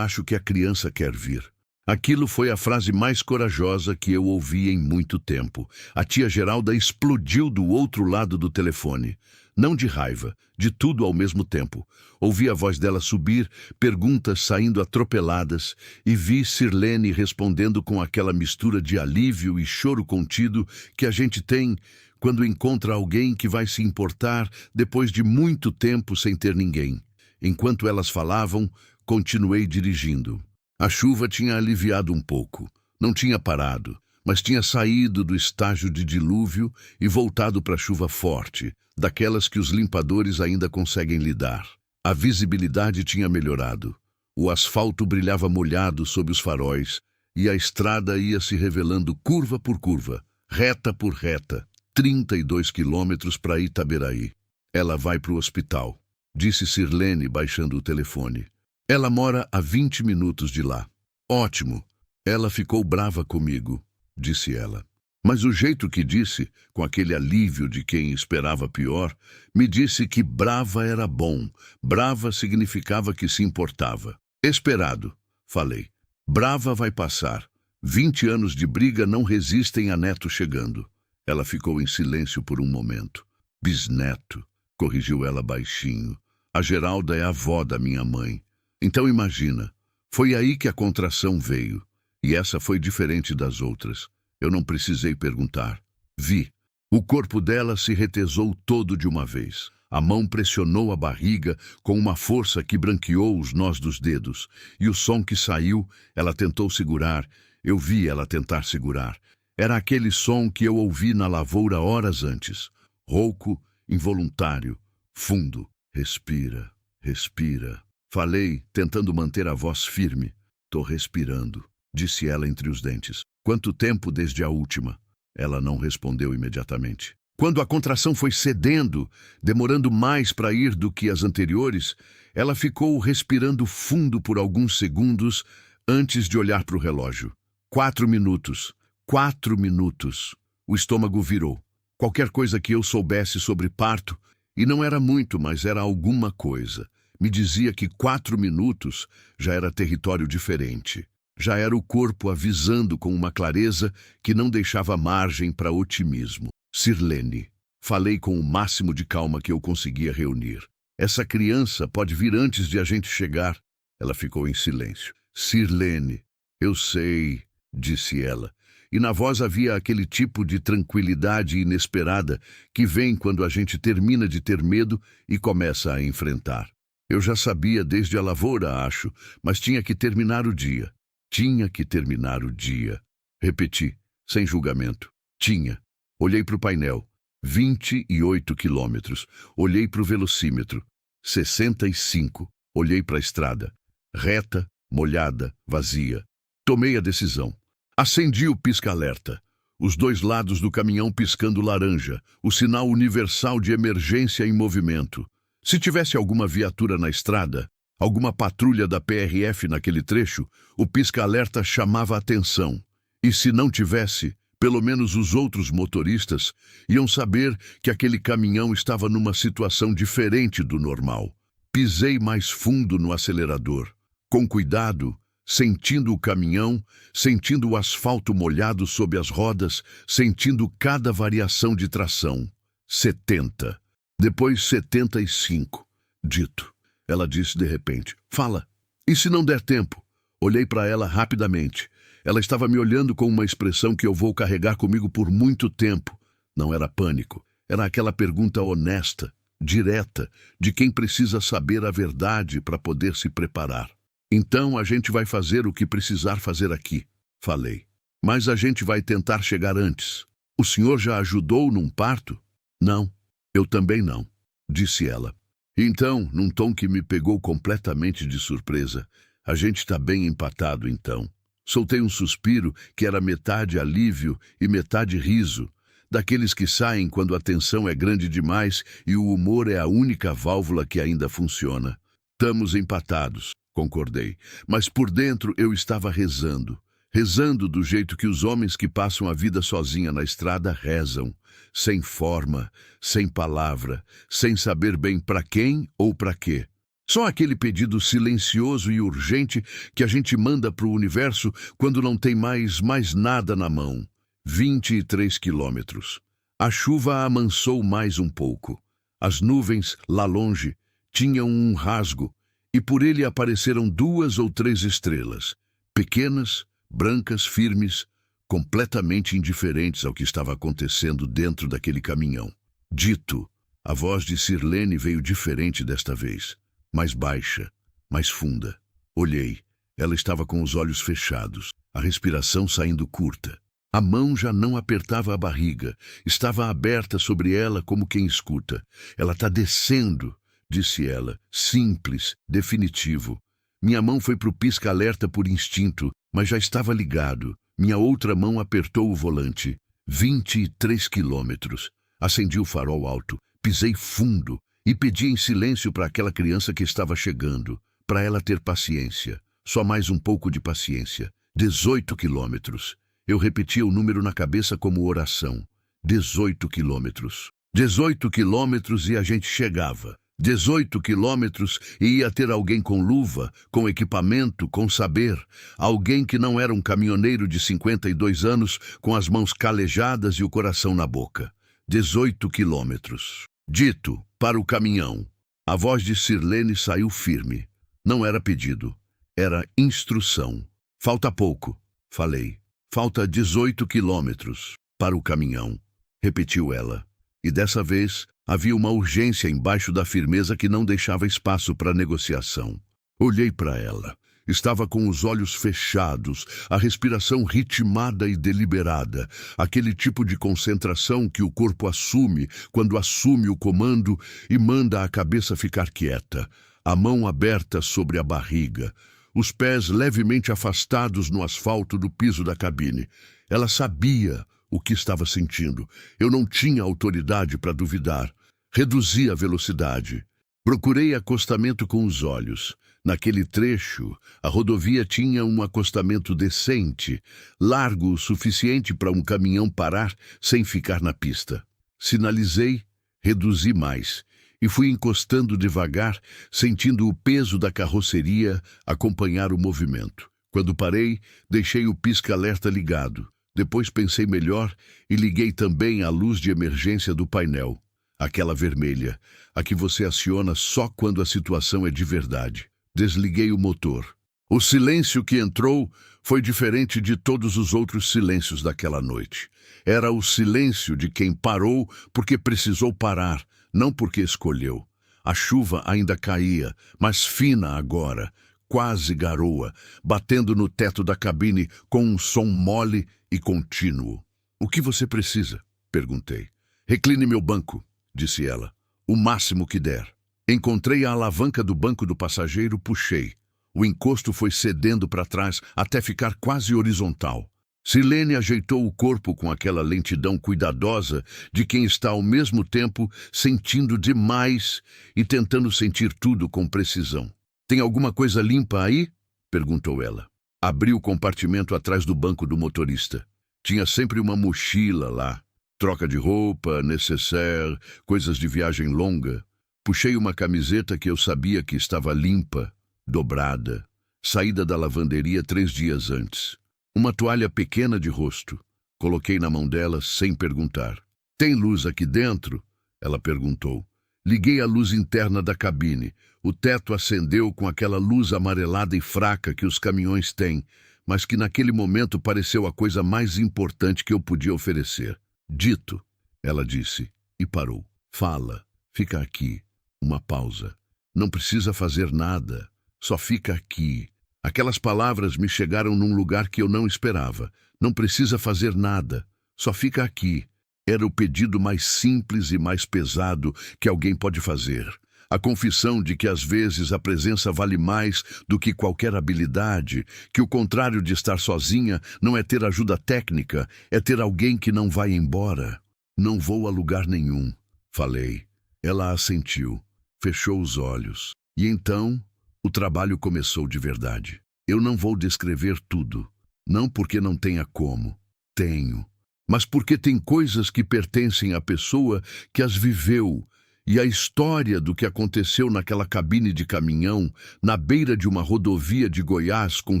que a criança quer vir. Aquilo foi a frase mais corajosa que eu ouvi em muito tempo. A tia Geralda explodiu do outro lado do telefone. Não de raiva, de tudo ao mesmo tempo. Ouvi a voz dela subir, perguntas saindo atropeladas, e vi Sirlene respondendo com aquela mistura de alívio e choro contido que a gente tem quando encontra alguém que vai se importar depois de muito tempo sem ter ninguém. Enquanto elas falavam, continuei dirigindo. A chuva tinha aliviado um pouco. Não tinha parado, mas tinha saído do estágio de dilúvio e voltado para chuva forte, daquelas que os limpadores ainda conseguem lidar. A visibilidade tinha melhorado. O asfalto brilhava molhado sob os faróis e a estrada ia se revelando curva por curva, reta por reta, 32 quilômetros para Itaberaí. Ela vai para o hospital, disse Sirlene baixando o telefone. Ela mora a 20 minutos de lá. Ótimo. Ela ficou brava comigo, disse ela. Mas o jeito que disse, com aquele alívio de quem esperava pior, me disse que brava era bom. Brava significava que se importava. Esperado, falei. Brava vai passar. 20 anos de briga não resistem a neto chegando. Ela ficou em silêncio por um momento. Bisneto, corrigiu ela baixinho. A Geralda é a avó da minha mãe. Então imagina, foi aí que a contração veio, e essa foi diferente das outras. Eu não precisei perguntar. Vi. O corpo dela se retesou todo de uma vez. A mão pressionou a barriga com uma força que branqueou os nós dos dedos, e o som que saiu, ela tentou segurar. Eu vi ela tentar segurar. Era aquele som que eu ouvi na lavoura horas antes. Rouco, involuntário, fundo. Respira, respira. Falei, tentando manter a voz firme. Tô respirando, disse ela entre os dentes. Quanto tempo desde a última? Ela não respondeu imediatamente. Quando a contração foi cedendo, demorando mais para ir do que as anteriores, ela ficou respirando fundo por alguns segundos antes de olhar para o relógio. 4 minutos. 4 minutos. O estômago virou. Qualquer coisa que eu soubesse sobre parto, e não era muito, mas era alguma coisa, me dizia que 4 minutos já era território diferente. Já era o corpo avisando com uma clareza que não deixava margem para otimismo. Sirlene. Falei com o máximo de calma que eu conseguia reunir. Essa criança pode vir antes de a gente chegar. Ela ficou em silêncio. Sirlene. Eu sei, disse ela. E na voz havia aquele tipo de tranquilidade inesperada que vem quando a gente termina de ter medo e começa a enfrentar. Eu já sabia desde a lavoura, acho, mas tinha que terminar o dia. Tinha que terminar o dia. Repeti, sem julgamento. Tinha. Olhei para o painel. 28 quilômetros. Olhei para o velocímetro. 65. Olhei para a estrada. Reta, molhada, vazia. Tomei a decisão. Acendi o pisca-alerta. Os dois lados do caminhão piscando laranja. O sinal universal de emergência em movimento. Se tivesse alguma viatura na estrada, alguma patrulha da PRF naquele trecho, o pisca-alerta chamava a atenção. E se não tivesse, pelo menos os outros motoristas iam saber que aquele caminhão estava numa situação diferente do normal. Pisei mais fundo no acelerador. Com cuidado, sentindo o caminhão, sentindo o asfalto molhado sob as rodas, sentindo cada variação de tração. 70. Depois 75. Dito. Ela disse de repente. Fala. E se não der tempo? Olhei para ela rapidamente. Ela estava me olhando com uma expressão que eu vou carregar comigo por muito tempo. Não era pânico. Era aquela pergunta honesta, direta, de quem precisa saber a verdade para poder se preparar. Então a gente vai fazer o que precisar fazer aqui, falei. Mas a gente vai tentar chegar antes. O senhor já ajudou num parto? Não. Eu também não, disse ela. Então, num tom que me pegou completamente de surpresa, a gente está bem empatado então. Soltei um suspiro que era metade alívio e metade riso. daqueles que saem quando a tensão é grande demais e o humor é a única válvula que ainda funciona. Estamos empatados, concordei, mas por dentro eu estava rezando. Rezando do jeito que os homens que passam a vida sozinha na estrada rezam, sem forma, sem palavra, sem saber bem para quem ou para quê. Só aquele pedido silencioso e urgente que a gente manda para o universo quando não tem mais nada na mão. 23 quilômetros. A chuva amansou mais um pouco. As nuvens, lá longe, tinham um rasgo, e por ele apareceram 2 ou 3 estrelas, pequenas, brancas, firmes, completamente indiferentes ao que estava acontecendo dentro daquele caminhão. Dito, a voz de Sirlene veio diferente desta vez, mais baixa, mais funda. Olhei. Ela estava com os olhos fechados, a respiração saindo curta. A mão já não apertava a barriga, estava aberta sobre ela como quem escuta. Ela está descendo, disse ela, simples, definitivo. Minha mão foi pro pisca-alerta por instinto, mas já estava ligado. Minha outra mão apertou o volante. 23 quilômetros. Acendi o farol alto, pisei fundo e pedi em silêncio para aquela criança que estava chegando, para ela ter paciência. Só mais um pouco de paciência. 18 quilômetros. Eu repetia o número na cabeça como oração. 18 quilômetros. 18 quilômetros e a gente chegava. 18 quilômetros e ia ter alguém com luva, com equipamento, com saber. Alguém que não era um caminhoneiro de 52 anos, com as mãos calejadas e o coração na boca. 18 quilômetros. Dito, para o caminhão. A voz de Sirlene saiu firme. Não era pedido. Era instrução. Falta pouco, falei. Falta 18 quilômetros para o caminhão, repetiu ela. E dessa vez havia uma urgência embaixo da firmeza que não deixava espaço para negociação. Olhei para ela. Estava com os olhos fechados, a respiração ritmada e deliberada, aquele tipo de concentração que o corpo assume quando assume o comando e manda a cabeça ficar quieta, a mão aberta sobre a barriga, os pés levemente afastados no asfalto do piso da cabine. Ela sabia o que estava sentindo. Eu não tinha autoridade para duvidar. Reduzi a velocidade. Procurei acostamento com os olhos. Naquele trecho, a rodovia tinha um acostamento decente, largo o suficiente para um caminhão parar sem ficar na pista. Sinalizei, reduzi mais e fui encostando devagar, sentindo o peso da carroceria acompanhar o movimento. Quando parei, deixei o pisca-alerta ligado. Depois pensei melhor e liguei também a luz de emergência do painel. Aquela vermelha, a que você aciona só quando a situação é de verdade. Desliguei o motor. O silêncio que entrou foi diferente de todos os outros silêncios daquela noite. Era o silêncio de quem parou porque precisou parar, não porque escolheu. A chuva ainda caía, mas fina agora, quase garoa, batendo no teto da cabine com um som mole e contínuo. "O que você precisa?" perguntei. "Recline meu banco", disse ela. "O máximo que der." Encontrei a alavanca do banco do passageiro, puxei. O encosto foi cedendo para trás até ficar quase horizontal. Sirlene ajeitou o corpo com aquela lentidão cuidadosa de quem está ao mesmo tempo sentindo demais e tentando sentir tudo com precisão. "Tem alguma coisa limpa aí?" perguntou ela. Abri o compartimento atrás do banco do motorista. Tinha sempre uma mochila lá. Troca de roupa, nécessaire, coisas de viagem longa. Puxei uma camiseta que eu sabia que estava limpa, dobrada, saída da lavanderia 3 dias antes. Uma toalha pequena de rosto. Coloquei na mão dela sem perguntar. "Tem luz aqui dentro?" ela perguntou. Liguei a luz interna da cabine. O teto acendeu com aquela luz amarelada e fraca que os caminhões têm, mas que naquele momento pareceu a coisa mais importante que eu podia oferecer. "Dito", ela disse, e parou. "Fala, fica aqui." Uma pausa. "Não precisa fazer nada, só fica aqui." Aquelas palavras me chegaram num lugar que eu não esperava. "Não precisa fazer nada, só fica aqui." Era o pedido mais simples e mais pesado que alguém pode fazer. A confissão de que às vezes a presença vale mais do que qualquer habilidade, que o contrário de estar sozinha não é ter ajuda técnica, é ter alguém que não vai embora. Não vou a lugar nenhum, falei. Ela assentiu, fechou os olhos. E então, o trabalho começou de verdade. Eu não vou descrever tudo. Não porque não tenha como. Tenho. Mas porque tem coisas que pertencem à pessoa que as viveu. E a história do que aconteceu naquela cabine de caminhão, na beira de uma rodovia de Goiás com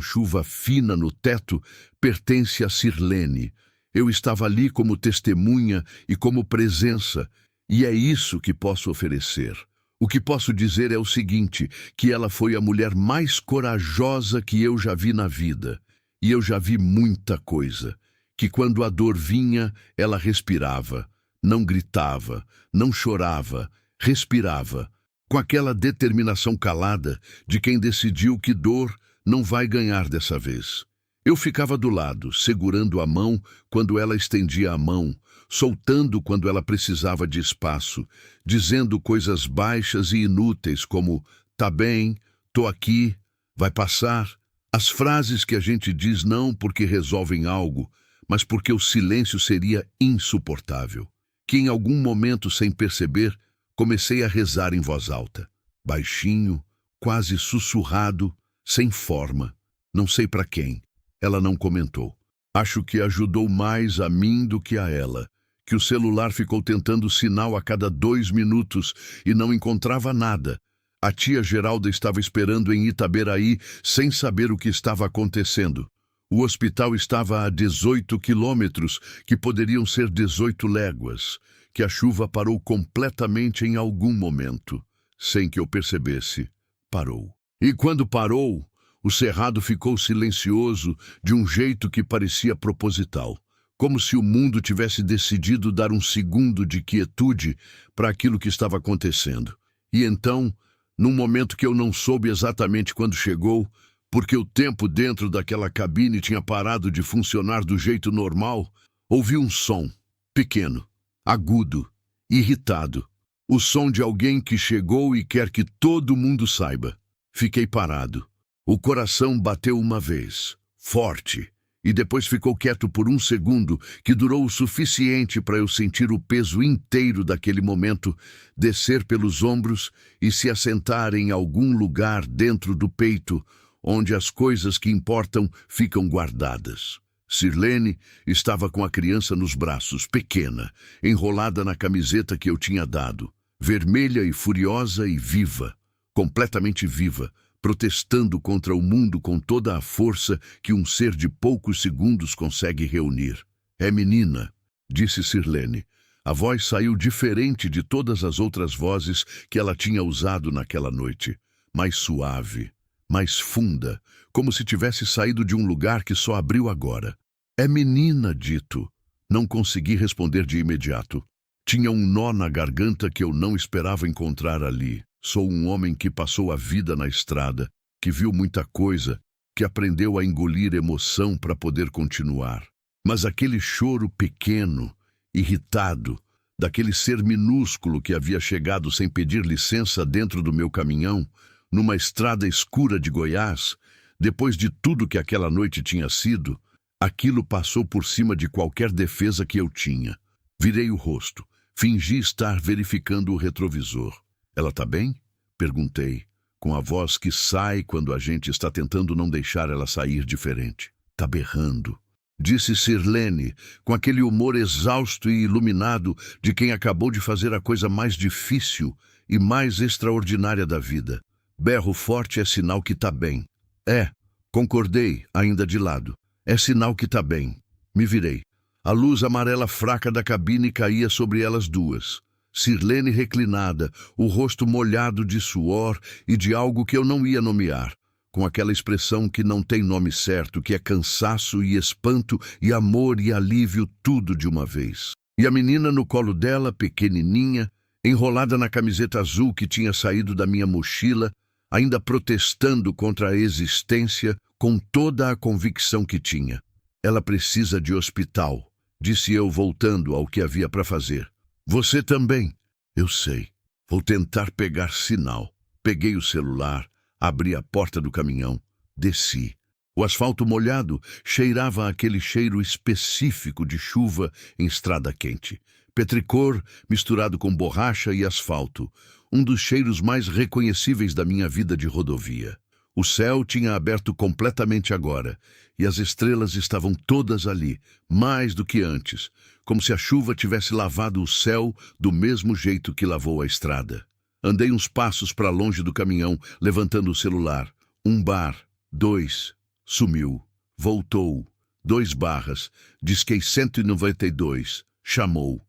chuva fina no teto, pertence a Sirlene. Eu estava ali como testemunha e como presença, e é isso que posso oferecer. O que posso dizer é o seguinte, que ela foi a mulher mais corajosa que eu já vi na vida. E eu já vi muita coisa. Que quando a dor vinha, ela respirava, não gritava, não chorava, respirava, com aquela determinação calada de quem decidiu que dor não vai ganhar dessa vez. Eu ficava do lado, segurando a mão quando ela estendia a mão, soltando quando ela precisava de espaço, dizendo coisas baixas e inúteis como "tá bem, tô aqui, vai passar". As frases que a gente diz não porque resolvem algo, mas porque o silêncio seria insuportável. Que em algum momento, sem perceber, comecei a rezar em voz alta, baixinho, quase sussurrado, sem forma. Não sei para quem. Ela não comentou. Acho que ajudou mais a mim do que a ela, que o celular ficou tentando sinal a cada 2 minutos e não encontrava nada. A tia Geralda estava esperando em Itaberaí, sem saber o que estava acontecendo. O hospital estava a 18 quilômetros, que poderiam ser 18 léguas, que a chuva parou completamente em algum momento. Sem que eu percebesse, parou. E quando parou, o cerrado ficou silencioso de um jeito que parecia proposital, como se o mundo tivesse decidido dar um segundo de quietude para aquilo que estava acontecendo. E então, num momento que eu não soube exatamente quando chegou, porque o tempo dentro daquela cabine tinha parado de funcionar do jeito normal, ouvi um som, pequeno, agudo, irritado. O som de alguém que chegou e quer que todo mundo saiba. Fiquei parado. O coração bateu uma vez, forte, e depois ficou quieto por um segundo, que durou o suficiente para eu sentir o peso inteiro daquele momento descer pelos ombros e se assentar em algum lugar dentro do peito, onde as coisas que importam ficam guardadas. Sirlene estava com a criança nos braços, pequena, enrolada na camiseta que eu tinha dado, vermelha e furiosa e viva, completamente viva, protestando contra o mundo com toda a força que um ser de poucos segundos consegue reunir. "É menina", disse Sirlene. A voz saiu diferente de todas as outras vozes que ela tinha usado naquela noite, mais suave, mais funda, como se tivesse saído de um lugar que só abriu agora. "É menina, dito." Não consegui responder de imediato. Tinha um nó na garganta que eu não esperava encontrar ali. Sou um homem que passou a vida na estrada, que viu muita coisa, que aprendeu a engolir emoção para poder continuar. Mas aquele choro pequeno, irritado, daquele ser minúsculo que havia chegado sem pedir licença dentro do meu caminhão, numa estrada escura de Goiás, depois de tudo que aquela noite tinha sido, aquilo passou por cima de qualquer defesa que eu tinha. Virei o rosto, fingi estar verificando o retrovisor. "Ela tá bem?" Perguntei, com a voz que sai quando a gente está tentando não deixar ela sair diferente. "Tá berrando", disse Sirlene, com aquele humor exausto e iluminado de quem acabou de fazer a coisa mais difícil e mais extraordinária da vida. "Berro forte é sinal que tá bem." "É", concordei, ainda de lado. "É sinal que tá bem." Me virei. A luz amarela fraca da cabine caía sobre elas duas. Sirlene reclinada, o rosto molhado de suor e de algo que eu não ia nomear, com aquela expressão que não tem nome certo, que é cansaço e espanto e amor e alívio tudo de uma vez. E a menina no colo dela, pequenininha, enrolada na camiseta azul que tinha saído da minha mochila, ainda protestando contra a existência com toda a convicção que tinha. "Ela precisa de hospital", disse eu, voltando ao que havia para fazer. "Você também." "Eu sei. Vou tentar pegar sinal." Peguei o celular, abri a porta do caminhão, desci. O asfalto molhado cheirava aquele cheiro específico de chuva em estrada quente. Petricor misturado com borracha e asfalto, um dos cheiros mais reconhecíveis da minha vida de rodovia. O céu tinha aberto completamente agora, e as estrelas estavam todas ali, mais do que antes, como se a chuva tivesse lavado o céu do mesmo jeito que lavou a estrada. Andei uns passos para longe do caminhão, levantando o celular. 1 bar, 2, sumiu, voltou, 2 barras, disquei 192, chamou,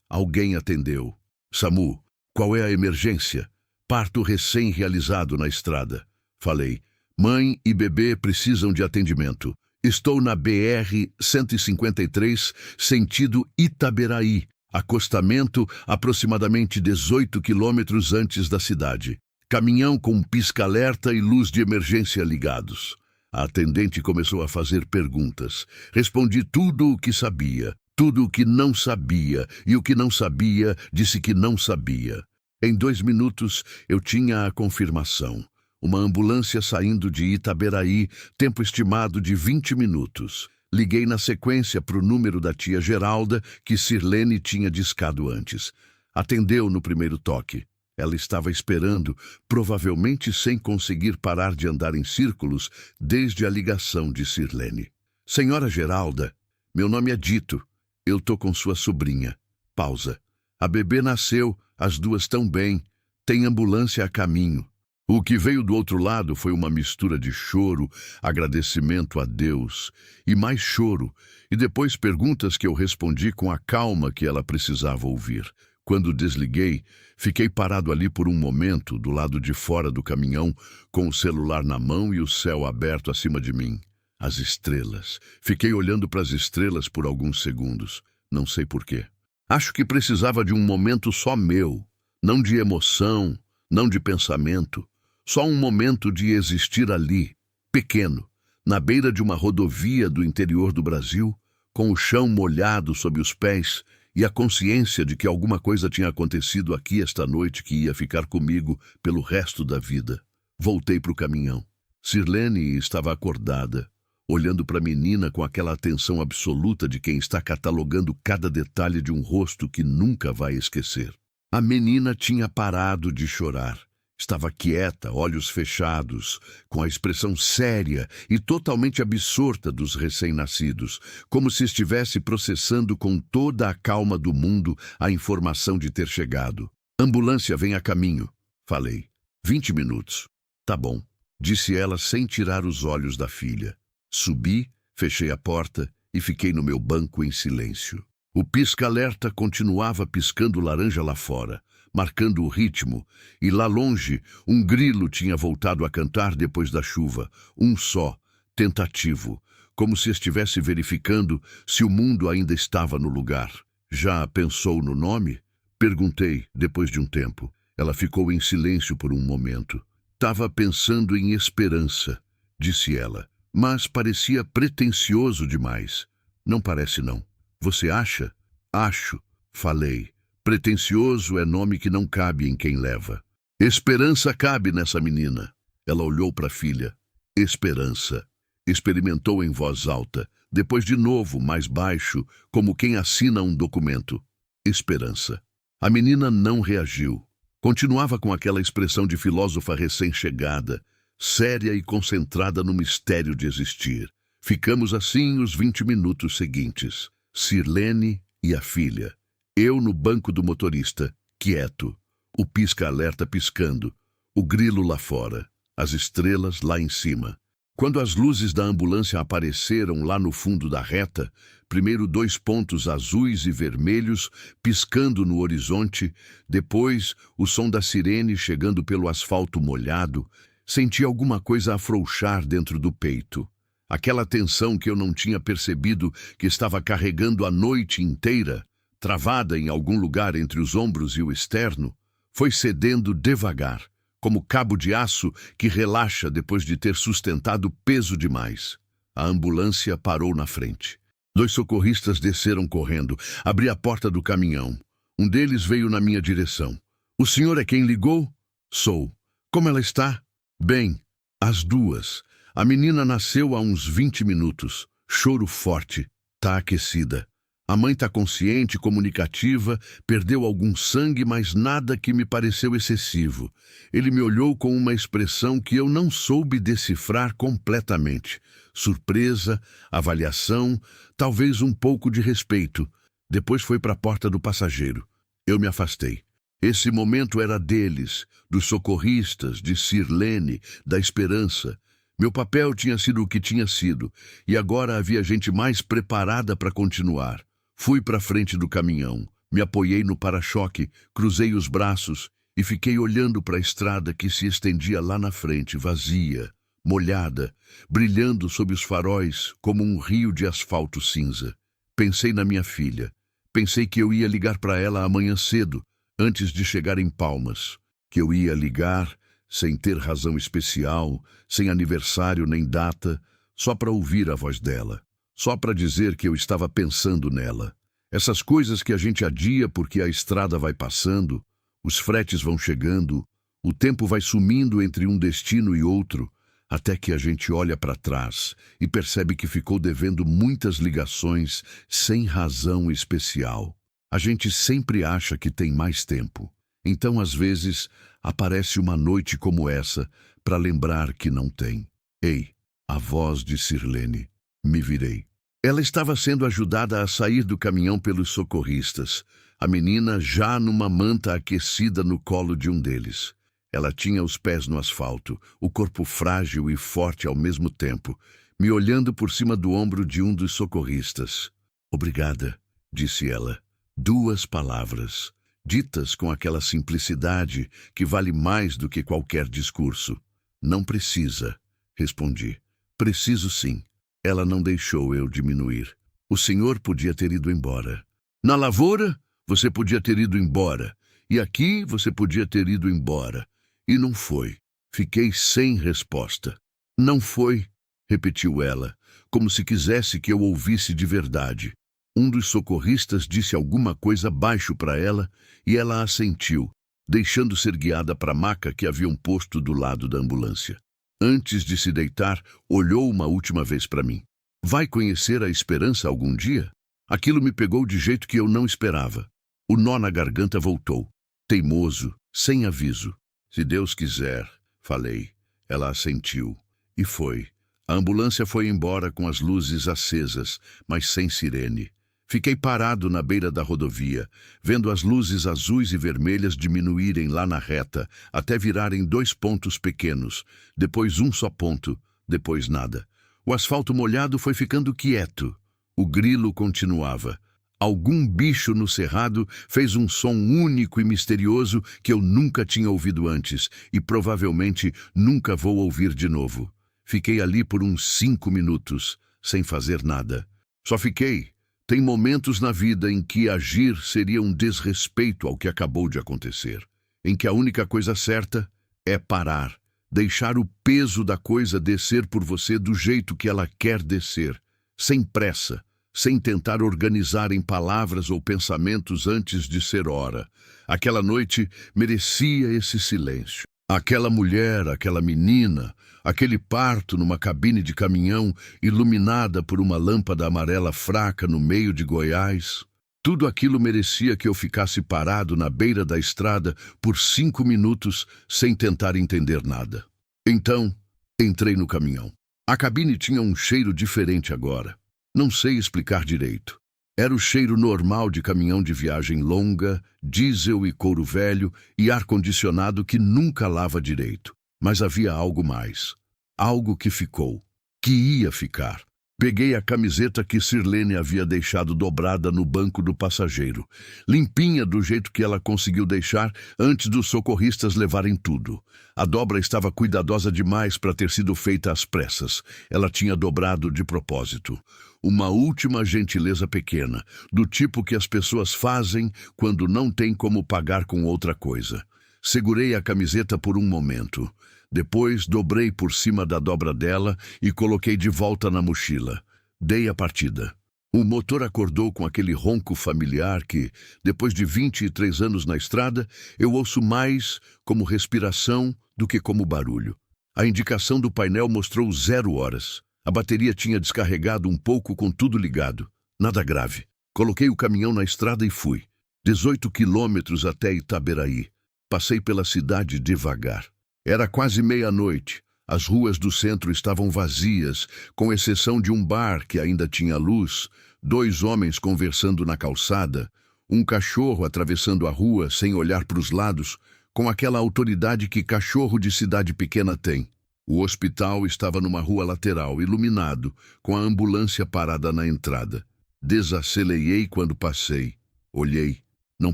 alguém atendeu. SAMU, qual é a emergência? Parto recém-realizado na estrada. Falei, mãe e bebê precisam de atendimento. Estou na BR-153, sentido Itaberaí, acostamento aproximadamente 18 quilômetros antes da cidade. Caminhão com pisca-alerta e luz de emergência ligados. A atendente começou a fazer perguntas. Respondi tudo o que sabia, tudo o que não sabia, e o que não sabia disse que não sabia. Em 2 minutos, eu tinha a confirmação. Uma ambulância saindo de Itaberaí, tempo estimado de 20 minutos. Liguei na sequência para o número da tia Geralda, que Sirlene tinha discado antes. Atendeu no primeiro toque. Ela estava esperando, provavelmente sem conseguir parar de andar em círculos desde a ligação de Sirlene. Senhora Geralda, meu nome é Dito. Eu tô com sua sobrinha. Pausa. A bebê nasceu, as duas estão bem. Tem ambulância a caminho. O que veio do outro lado foi uma mistura de choro, agradecimento a Deus e mais choro, e depois perguntas que eu respondi com a calma que ela precisava ouvir. Quando desliguei, fiquei parado ali por um momento, do lado de fora do caminhão, com o celular na mão e o céu aberto acima de mim. As estrelas. Fiquei olhando para as estrelas por alguns segundos. Não sei porquê. Acho que precisava de um momento só meu, não de emoção, não de pensamento. Só um momento de existir ali, pequeno, na beira de uma rodovia do interior do Brasil, com o chão molhado sob os pés e a consciência de que alguma coisa tinha acontecido aqui esta noite que ia ficar comigo pelo resto da vida. Voltei para o caminhão. Sirlene estava acordada, olhando para a menina com aquela atenção absoluta de quem está catalogando cada detalhe de um rosto que nunca vai esquecer. A menina tinha parado de chorar. Estava quieta, olhos fechados, com a expressão séria e totalmente absorta dos recém-nascidos, como se estivesse processando com toda a calma do mundo a informação de ter chegado. Ambulância vem a caminho, falei. 20 minutos. Tá bom, disse ela sem tirar os olhos da filha. Subi, fechei a porta e fiquei no meu banco em silêncio. O pisca-alerta continuava piscando laranja lá fora, marcando o ritmo, e lá longe um grilo tinha voltado a cantar depois da chuva, um só, tentativo, como se estivesse verificando se o mundo ainda estava no lugar. Já pensou no nome? Perguntei, depois de um tempo. Ela ficou em silêncio por um momento. Tava pensando em esperança, disse ela, mas parecia pretensioso demais. Não parece não. Você acha? Acho, falei. Pretensioso é nome que não cabe em quem leva. Esperança cabe nessa menina. Ela olhou para a filha. Esperança. Experimentou em voz alta, depois de novo, mais baixo, como quem assina um documento. Esperança. A menina não reagiu. Continuava com aquela expressão de filósofa recém-chegada, séria e concentrada no mistério de existir. Ficamos assim os 20 minutos seguintes. Sirlene e a filha. Eu no banco do motorista, quieto, o pisca-alerta piscando, o grilo lá fora, as estrelas lá em cima. Quando as luzes da ambulância apareceram lá no fundo da reta, primeiro 2 pontos azuis e vermelhos piscando no horizonte, depois o som da sirene chegando pelo asfalto molhado, senti alguma coisa afrouxar dentro do peito. Aquela tensão que eu não tinha percebido que estava carregando a noite inteira, travada em algum lugar entre os ombros e o externo, foi cedendo devagar, como cabo de aço que relaxa depois de ter sustentado peso demais. A ambulância parou na frente. 2 socorristas desceram correndo. Abri a porta do caminhão. Um deles veio na minha direção. O senhor é quem ligou? Sou. Como ela está? Bem, as duas. A menina nasceu há uns 20 minutos. Choro forte. Tá aquecida. A mãe está consciente, comunicativa, perdeu algum sangue, mas nada que me pareceu excessivo. Ele me olhou com uma expressão que eu não soube decifrar completamente. Surpresa, avaliação, talvez um pouco de respeito. Depois foi para a porta do passageiro. Eu me afastei. Esse momento era deles, dos socorristas, de Sirlene, da esperança. Meu papel tinha sido o que tinha sido, e agora havia gente mais preparada para continuar. Fui para a frente do caminhão, me apoiei no para-choque, cruzei os braços e fiquei olhando para a estrada que se estendia lá na frente, vazia, molhada, brilhando sob os faróis como um rio de asfalto cinza. Pensei na minha filha. Pensei que eu ia ligar para ela amanhã cedo, antes de chegar em Palmas. Que eu ia ligar, sem ter razão especial, sem aniversário nem data, só para ouvir a voz dela. Só para dizer que eu estava pensando nela. Essas coisas que a gente adia porque a estrada vai passando, os fretes vão chegando, o tempo vai sumindo entre um destino e outro, até que a gente olha para trás e percebe que ficou devendo muitas ligações sem razão especial. A gente sempre acha que tem mais tempo. Então, às vezes, aparece uma noite como essa para lembrar que não tem. Ei, a voz de Sirlene. Me virei. Ela estava sendo ajudada a sair do caminhão pelos socorristas, a menina já numa manta aquecida no colo de um deles. Ela tinha os pés no asfalto, o corpo frágil e forte ao mesmo tempo, me olhando por cima do ombro de um dos socorristas. Obrigada, disse ela. 2 palavras, ditas com aquela simplicidade que vale mais do que qualquer discurso. Não precisa, respondi. Preciso sim. Ela não deixou eu diminuir. O senhor podia ter ido embora. Na lavoura, você podia ter ido embora. E aqui, você podia ter ido embora. E não foi. Fiquei sem resposta. Não foi, repetiu ela, como se quisesse que eu ouvisse de verdade. Um dos socorristas disse alguma coisa baixo para ela e ela assentiu, deixando ser guiada para a maca que haviam posto do lado da ambulância. Antes de se deitar, olhou uma última vez para mim. Vai conhecer a esperança algum dia? Aquilo me pegou de jeito que eu não esperava. O nó na garganta voltou, teimoso, sem aviso. Se Deus quiser, falei. Ela assentiu. E foi. A ambulância foi embora com as luzes acesas, mas sem sirene. Fiquei parado na beira da rodovia, vendo as luzes azuis e vermelhas diminuírem lá na reta, até virarem 2 pontos pequenos, depois um só ponto, depois nada. O asfalto molhado foi ficando quieto. O grilo continuava. Algum bicho no cerrado fez um som único e misterioso que eu nunca tinha ouvido antes e provavelmente nunca vou ouvir de novo. Fiquei ali por uns 5 minutos, sem fazer nada. Só fiquei. Tem momentos na vida em que agir seria um desrespeito ao que acabou de acontecer, em que a única coisa certa é parar, deixar o peso da coisa descer por você do jeito que ela quer descer, sem pressa, sem tentar organizar em palavras ou pensamentos antes de ser hora. Aquela noite merecia esse silêncio. Aquela mulher, aquela menina, aquele parto numa cabine de caminhão iluminada por uma lâmpada amarela fraca no meio de Goiás. Tudo aquilo merecia que eu ficasse parado na beira da estrada por 5 minutos sem tentar entender nada. Então, entrei no caminhão. A cabine tinha um cheiro diferente agora. Não sei explicar direito. Era o cheiro normal de caminhão de viagem longa, diesel e couro velho e ar-condicionado que nunca lava direito. Mas havia algo mais. Algo que ficou. Que ia ficar. Peguei a camiseta que Sirlene havia deixado dobrada no banco do passageiro. Limpinha do jeito que ela conseguiu deixar antes dos socorristas levarem tudo. A dobra estava cuidadosa demais para ter sido feita às pressas. Ela tinha dobrado de propósito. Uma última gentileza pequena, do tipo que as pessoas fazem quando não tem como pagar com outra coisa. Segurei a camiseta por um momento. Depois dobrei por cima da dobra dela e coloquei de volta na mochila. Dei a partida. O motor acordou com aquele ronco familiar que, depois de 23 anos na estrada, eu ouço mais como respiração do que como barulho. A indicação do painel mostrou 0 horas. A bateria tinha descarregado um pouco com tudo ligado. Nada grave. Coloquei o caminhão na estrada e fui. 18 quilômetros até Itaberaí. Passei pela cidade devagar. Era quase meia-noite. As ruas do centro estavam vazias, com exceção de um bar que ainda tinha luz, 2 homens conversando na calçada, um cachorro atravessando a rua sem olhar para os lados, com aquela autoridade que cachorro de cidade pequena tem. O hospital estava numa rua lateral, iluminado, com a ambulância parada na entrada. Desaceleei quando passei. Olhei. Não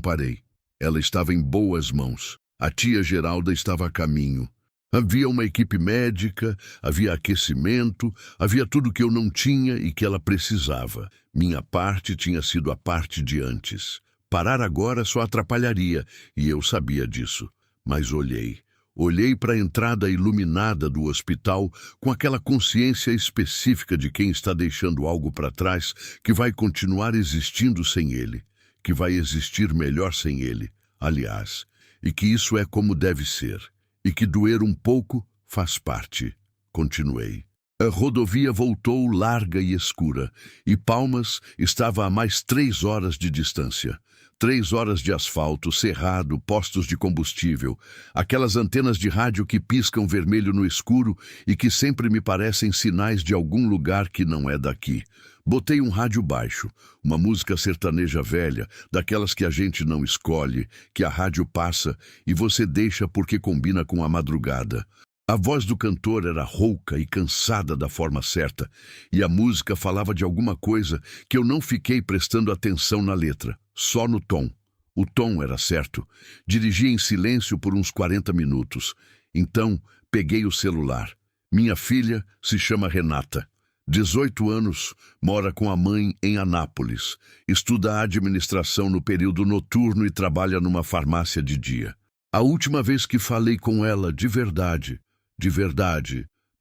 parei. Ela estava em boas mãos. A tia Geralda estava a caminho. Havia uma equipe médica, havia aquecimento, havia tudo que eu não tinha e que ela precisava. Minha parte tinha sido a parte de antes. Parar agora só atrapalharia, e eu sabia disso. Mas olhei. Olhei para a entrada iluminada do hospital com aquela consciência específica de quem está deixando algo para trás que vai continuar existindo sem ele, que vai existir melhor sem ele, aliás, e que isso é como deve ser. E que doer um pouco faz parte. Continuei. A rodovia voltou larga e escura, e Palmas estava a mais 3 horas de distância. 3 horas de asfalto, cerrado, postos de combustível, aquelas antenas de rádio que piscam vermelho no escuro e que sempre me parecem sinais de algum lugar que não é daqui. Botei um rádio baixo, uma música sertaneja velha, daquelas que a gente não escolhe, que a rádio passa e você deixa porque combina com a madrugada. A voz do cantor era rouca e cansada da forma certa, e a música falava de alguma coisa que eu não fiquei prestando atenção na letra, só no tom. O tom era certo. Dirigi em silêncio por uns 40 minutos. Então, peguei o celular. Minha filha se chama Renata. 18 anos, mora com a mãe em Anápolis, estuda administração no período noturno e trabalha numa farmácia de dia. A última vez que falei com ela de verdade,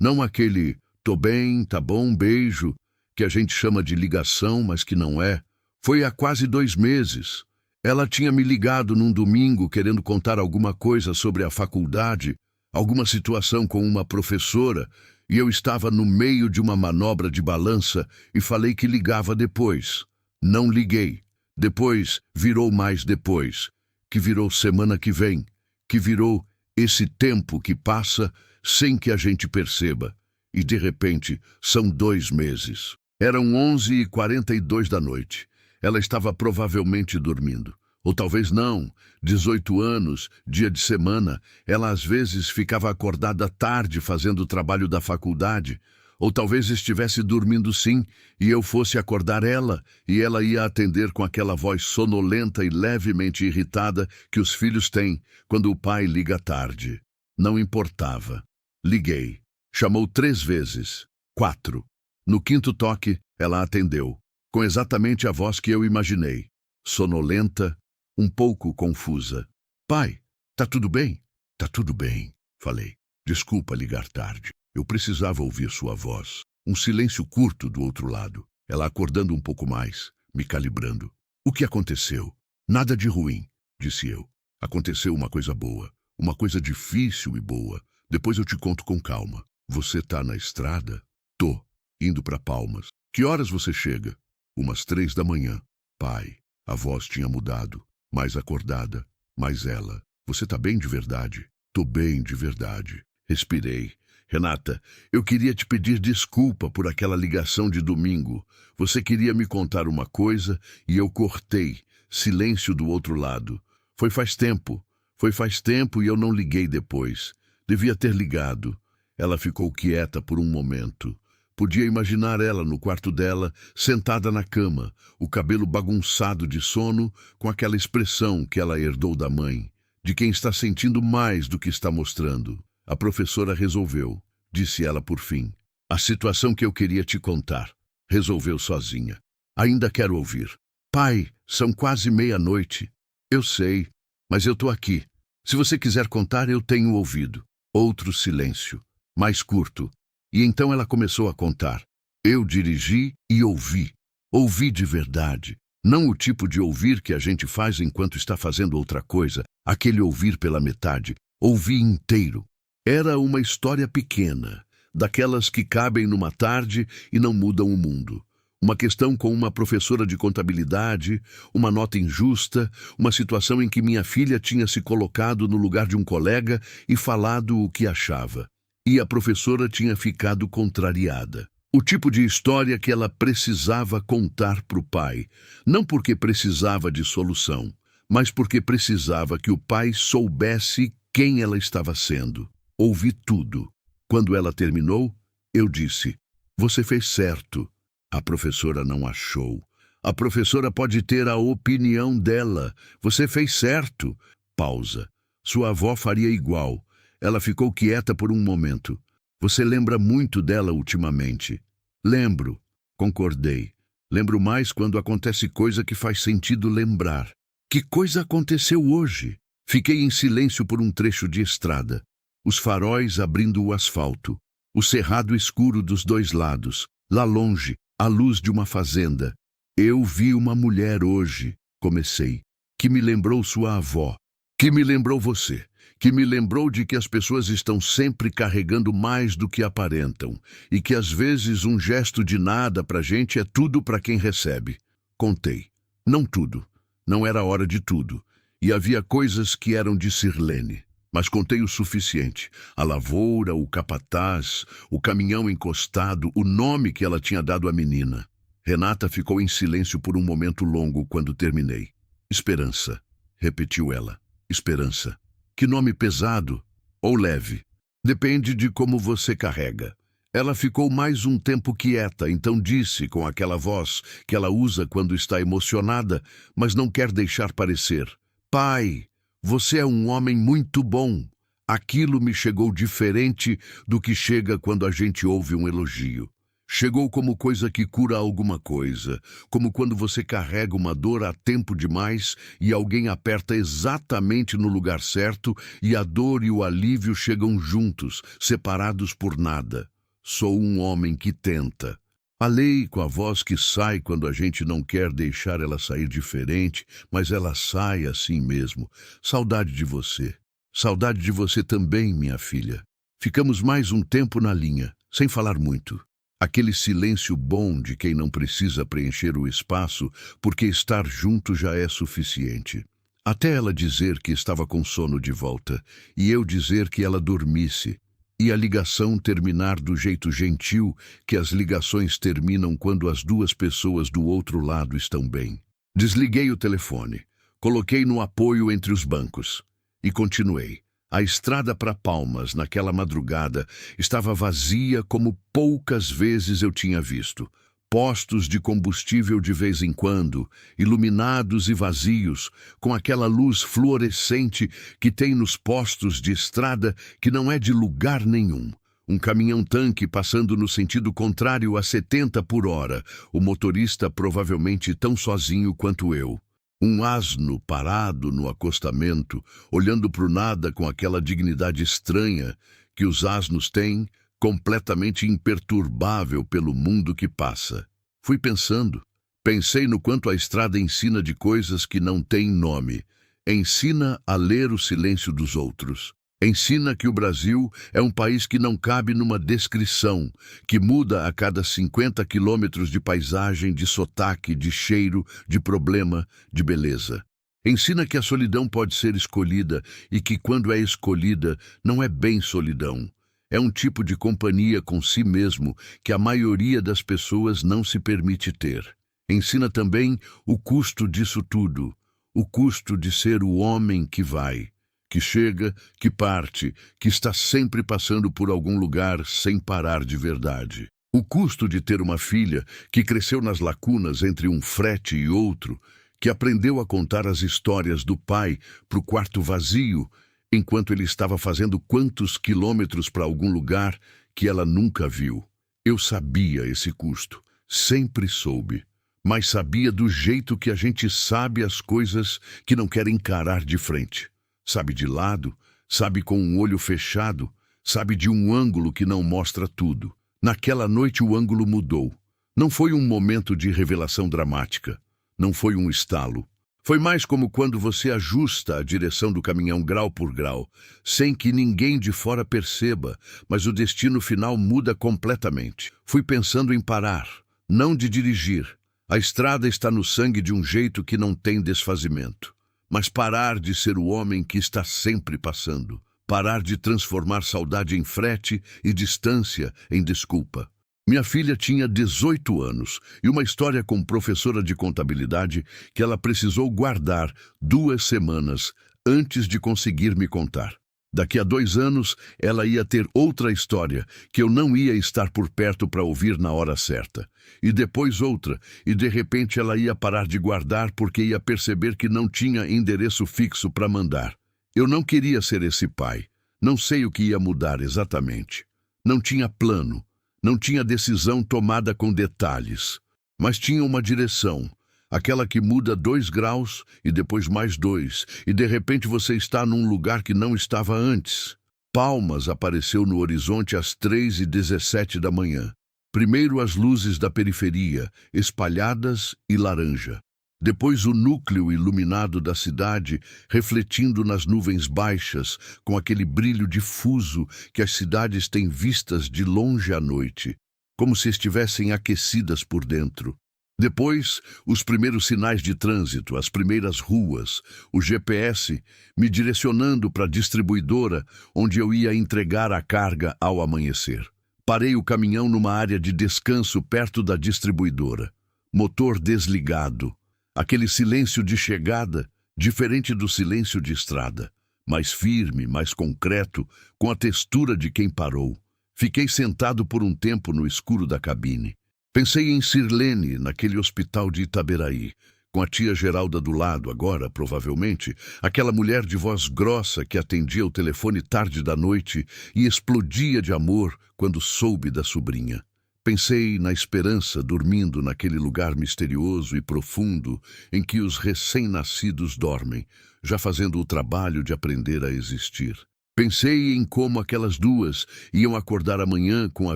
não aquele "tô bem, tá bom, beijo", que a gente chama de ligação, mas que não é, foi há quase 2 meses. Ela tinha me ligado num domingo querendo contar alguma coisa sobre a faculdade, alguma situação com uma professora, e eu estava no meio de uma manobra de balança e falei que ligava depois. Não liguei. Depois virou mais depois, que virou semana que vem, que virou esse tempo que passa sem que a gente perceba. E de repente são 2 meses. Eram 11h42 da noite. Ela estava provavelmente dormindo. Ou talvez não. 18 anos, dia de semana, ela às vezes ficava acordada tarde fazendo o trabalho da faculdade. Ou talvez estivesse dormindo sim, e eu fosse acordar ela, e ela ia atender com aquela voz sonolenta e levemente irritada que os filhos têm quando o pai liga tarde. Não importava. Liguei. Chamou 3 vezes. 4. No 5º toque, ela atendeu, com exatamente a voz que eu imaginei. Sonolenta, um pouco confusa. "Pai, tá tudo bem?" "Tá tudo bem", falei. "Desculpa ligar tarde. Eu precisava ouvir sua voz." Um silêncio curto do outro lado. Ela acordando um pouco mais, me calibrando. "O que aconteceu?" "Nada de ruim", disse eu. "Aconteceu uma coisa boa. Uma coisa difícil e boa. Depois eu te conto com calma." "Você tá na estrada?" "Tô. Indo para Palmas." "Que horas você chega?" "Umas 3 da manhã." "Pai." A voz tinha mudado. Mais acordada. Mas ela. "Você tá bem de verdade?" "Tô bem de verdade." Respirei. "Renata, eu queria te pedir desculpa por aquela ligação de domingo. Você queria me contar uma coisa e eu cortei. Silêncio do outro lado. Foi faz tempo e eu não liguei depois. Devia ter ligado." Ela ficou quieta por um momento. Podia imaginar ela no quarto dela, sentada na cama, o cabelo bagunçado de sono, com aquela expressão que ela herdou da mãe, de quem está sentindo mais do que está mostrando. "A professora resolveu", disse ela por fim. "A situação que eu queria te contar. Resolveu sozinha. Ainda quero ouvir." "Pai, são quase meia-noite." "Eu sei, mas eu tô aqui. Se você quiser contar, eu tenho ouvido." Outro silêncio, mais curto. E então ela começou a contar. Eu dirigi e ouvi. Ouvi de verdade. Não o tipo de ouvir que a gente faz enquanto está fazendo outra coisa, aquele ouvir pela metade. Ouvi inteiro. Era uma história pequena, daquelas que cabem numa tarde e não mudam o mundo. Uma questão com uma professora de contabilidade, uma nota injusta, uma situação em que minha filha tinha se colocado no lugar de um colega e falado o que achava. E a professora tinha ficado contrariada. O tipo de história que ela precisava contar para o pai, não porque precisava de solução, mas porque precisava que o pai soubesse quem ela estava sendo. Ouvi tudo. Quando ela terminou, eu disse: "Você fez certo." A professora não achou. A professora pode ter a opinião dela. Você fez certo. Pausa. Sua avó faria igual. Ela ficou quieta por um momento. Você lembra muito dela ultimamente? Lembro. Concordei. Lembro mais quando acontece coisa que faz sentido lembrar. Que coisa aconteceu hoje? Fiquei em silêncio por um trecho de estrada. Os faróis abrindo o asfalto. O cerrado escuro dos dois lados. Lá longe, a luz de uma fazenda. Eu vi uma mulher hoje, comecei, que me lembrou sua avó, que me lembrou você, que me lembrou de que as pessoas estão sempre carregando mais do que aparentam e que às vezes um gesto de nada pra gente é tudo para quem recebe. Contei. Não tudo. Não era hora de tudo. E havia coisas que eram de Sirlene. Mas contei o suficiente. A lavoura, o capataz, o caminhão encostado, o nome que ela tinha dado à menina. Renata ficou em silêncio por um momento longo quando terminei. Esperança, repetiu ela. Esperança. Que nome pesado ou leve. Depende de como você carrega. Ela ficou mais um tempo quieta, então disse com aquela voz que ela usa quando está emocionada, mas não quer deixar parecer: "Pai, você é um homem muito bom." Aquilo me chegou diferente do que chega quando a gente ouve um elogio. Chegou como coisa que cura alguma coisa, como quando você carrega uma dor há tempo demais e alguém aperta exatamente no lugar certo e a dor e o alívio chegam juntos, separados por nada. Sou um homem que tenta. Falei com a voz que sai quando a gente não quer deixar ela sair diferente, mas ela sai assim mesmo. Saudade de você. Saudade de você também, minha filha. Ficamos mais um tempo na linha, sem falar muito. Aquele silêncio bom de quem não precisa preencher o espaço, porque estar junto já é suficiente. Até ela dizer que estava com sono de volta, e eu dizer que ela dormisse. E a ligação terminar do jeito gentil que as ligações terminam quando as duas pessoas do outro lado estão bem. Desliguei o telefone, coloquei no apoio entre os bancos e continuei. A estrada para Palmas, naquela madrugada, estava vazia como poucas vezes eu tinha visto. Postos de combustível de vez em quando, iluminados e vazios, com aquela luz fluorescente que tem nos postos de estrada que não é de lugar nenhum. Um caminhão-tanque passando no sentido contrário a 70 por hora, o motorista provavelmente tão sozinho quanto eu. Um asno parado no acostamento, olhando para o nada com aquela dignidade estranha que os asnos têm, completamente imperturbável pelo mundo que passa. Fui pensando. Pensei no quanto a estrada ensina de coisas que não têm nome. Ensina a ler o silêncio dos outros. Ensina que o Brasil é um país que não cabe numa descrição, que muda a cada 50 quilômetros de paisagem, de sotaque, de cheiro, de problema, de beleza. Ensina que a solidão pode ser escolhida e que, quando é escolhida, não é bem solidão. É um tipo de companhia com si mesmo que a maioria das pessoas não se permite ter. Ensina também o custo disso tudo, o custo de ser o homem que vai, que chega, que parte, que está sempre passando por algum lugar sem parar de verdade. O custo de ter uma filha que cresceu nas lacunas entre um frete e outro, que aprendeu a contar as histórias do pai para o quarto vazio, enquanto ele estava fazendo quantos quilômetros para algum lugar que ela nunca viu. Eu sabia esse custo, sempre soube, mas sabia do jeito que a gente sabe as coisas que não quer encarar de frente. Sabe de lado, sabe com um olho fechado, sabe de um ângulo que não mostra tudo. Naquela noite o ângulo mudou. Não foi um momento de revelação dramática. Não foi um estalo. Foi mais como quando você ajusta a direção do caminhão grau por grau, sem que ninguém de fora perceba, mas o destino final muda completamente. Fui pensando em parar, não de dirigir. A estrada está no sangue de um jeito que não tem desfazimento. Mas parar de ser o homem que está sempre passando. Parar de transformar saudade em frete e distância em desculpa. Minha filha tinha 18 anos e uma história com professora de contabilidade que ela precisou guardar 2 semanas antes de conseguir me contar. Daqui a 2 anos, ela ia ter outra história que eu não ia estar por perto para ouvir na hora certa. E depois outra, e de repente ela ia parar de guardar porque ia perceber que não tinha endereço fixo para mandar. Eu não queria ser esse pai. Não sei o que ia mudar exatamente. Não tinha plano. Não tinha decisão tomada com detalhes. Mas tinha uma direção. Aquela que muda 2 graus e depois mais 2, e de repente você está num lugar que não estava antes. Palmas apareceu no horizonte às 3h17 da manhã. Primeiro as luzes da periferia, espalhadas e laranja. Depois o núcleo iluminado da cidade, refletindo nas nuvens baixas, com aquele brilho difuso que as cidades têm vistas de longe à noite, como se estivessem aquecidas por dentro. Depois, os primeiros sinais de trânsito, as primeiras ruas, o GPS me direcionando para a distribuidora onde eu ia entregar a carga ao amanhecer. Parei o caminhão numa área de descanso perto da distribuidora. Motor desligado. Aquele silêncio de chegada, diferente do silêncio de estrada. Mais firme, mais concreto, com a textura de quem parou. Fiquei sentado por um tempo no escuro da cabine. Pensei em Sirlene, naquele hospital de Itaberaí, com a tia Geralda do lado agora, provavelmente, aquela mulher de voz grossa que atendia o telefone tarde da noite e explodia de amor quando soube da sobrinha. Pensei na Esperança dormindo naquele lugar misterioso e profundo em que os recém-nascidos dormem, já fazendo o trabalho de aprender a existir. Pensei em como aquelas duas iam acordar amanhã com a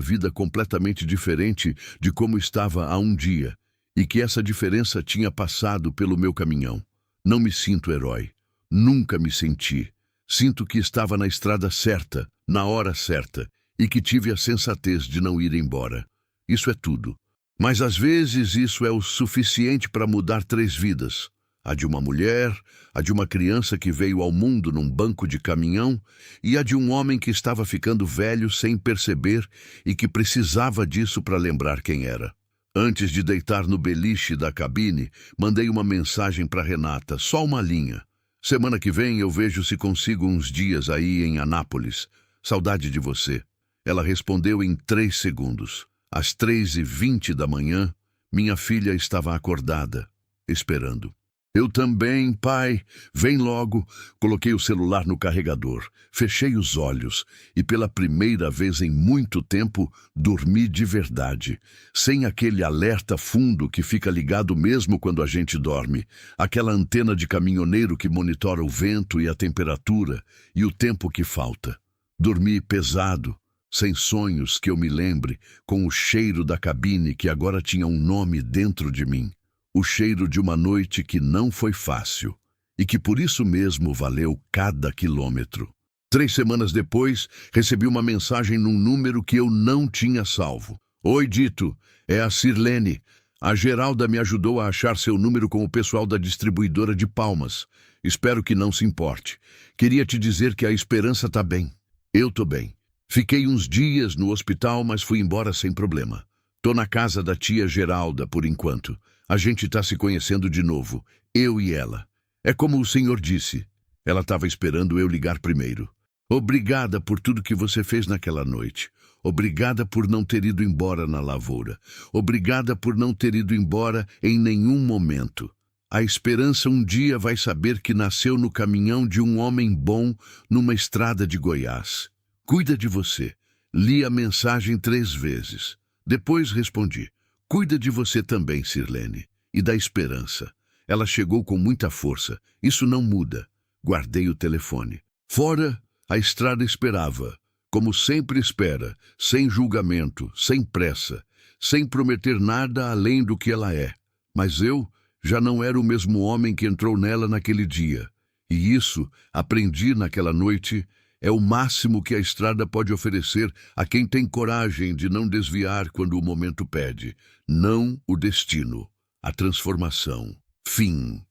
vida completamente diferente de como estava há um dia, e que essa diferença tinha passado pelo meu caminhão. Não me sinto herói. Nunca me senti. Sinto que estava na estrada certa, na hora certa, e que tive a sensatez de não ir embora. Isso é tudo. Mas às vezes isso é o suficiente para mudar 3 vidas. A de uma mulher, a de uma criança que veio ao mundo num banco de caminhão e a de um homem que estava ficando velho sem perceber e que precisava disso para lembrar quem era. Antes de deitar no beliche da cabine, mandei uma mensagem para Renata, só uma linha. Semana que vem eu vejo se consigo uns dias aí em Anápolis. Saudade de você. Ela respondeu em 3 segundos. Às 3h20 da manhã, minha filha estava acordada, esperando. Eu também, pai. Vem logo. Coloquei o celular no carregador, fechei os olhos e pela primeira vez em muito tempo dormi de verdade, sem aquele alerta fundo que fica ligado mesmo quando a gente dorme, aquela antena de caminhoneiro que monitora o vento e a temperatura e o tempo que falta. Dormi pesado, sem sonhos que eu me lembre, com o cheiro da cabine que agora tinha um nome dentro de mim. O cheiro de uma noite que não foi fácil e que por isso mesmo valeu cada quilômetro. 3 semanas depois, recebi uma mensagem num número que eu não tinha salvo. Oi, Dito, é a Sirlene. A Geralda me ajudou a achar seu número com o pessoal da distribuidora de Palmas. Espero que não se importe. Queria te dizer que a Esperança tá bem. Eu tô bem. Fiquei uns dias no hospital, mas fui embora sem problema. Tô na casa da tia Geralda por enquanto. A gente tá se conhecendo de novo, eu e ela. É como o senhor disse. Ela estava esperando eu ligar primeiro. Obrigada por tudo que você fez naquela noite. Obrigada por não ter ido embora na lavoura. Obrigada por não ter ido embora em nenhum momento. A Esperança um dia vai saber que nasceu no caminhão de um homem bom numa estrada de Goiás. Cuida de você. Li a mensagem 3 vezes. Depois respondi. Cuida de você também, Sirlene. E da Esperança. Ela chegou com muita força. Isso não muda. Guardei o telefone. Fora, a estrada esperava. Como sempre espera. Sem julgamento, sem pressa. Sem prometer nada além do que ela é. Mas eu já não era o mesmo homem que entrou nela naquele dia. E isso aprendi naquela noite É o máximo que a estrada pode oferecer a quem tem coragem de não desviar quando o momento pede. Não o destino, a transformação. Fim.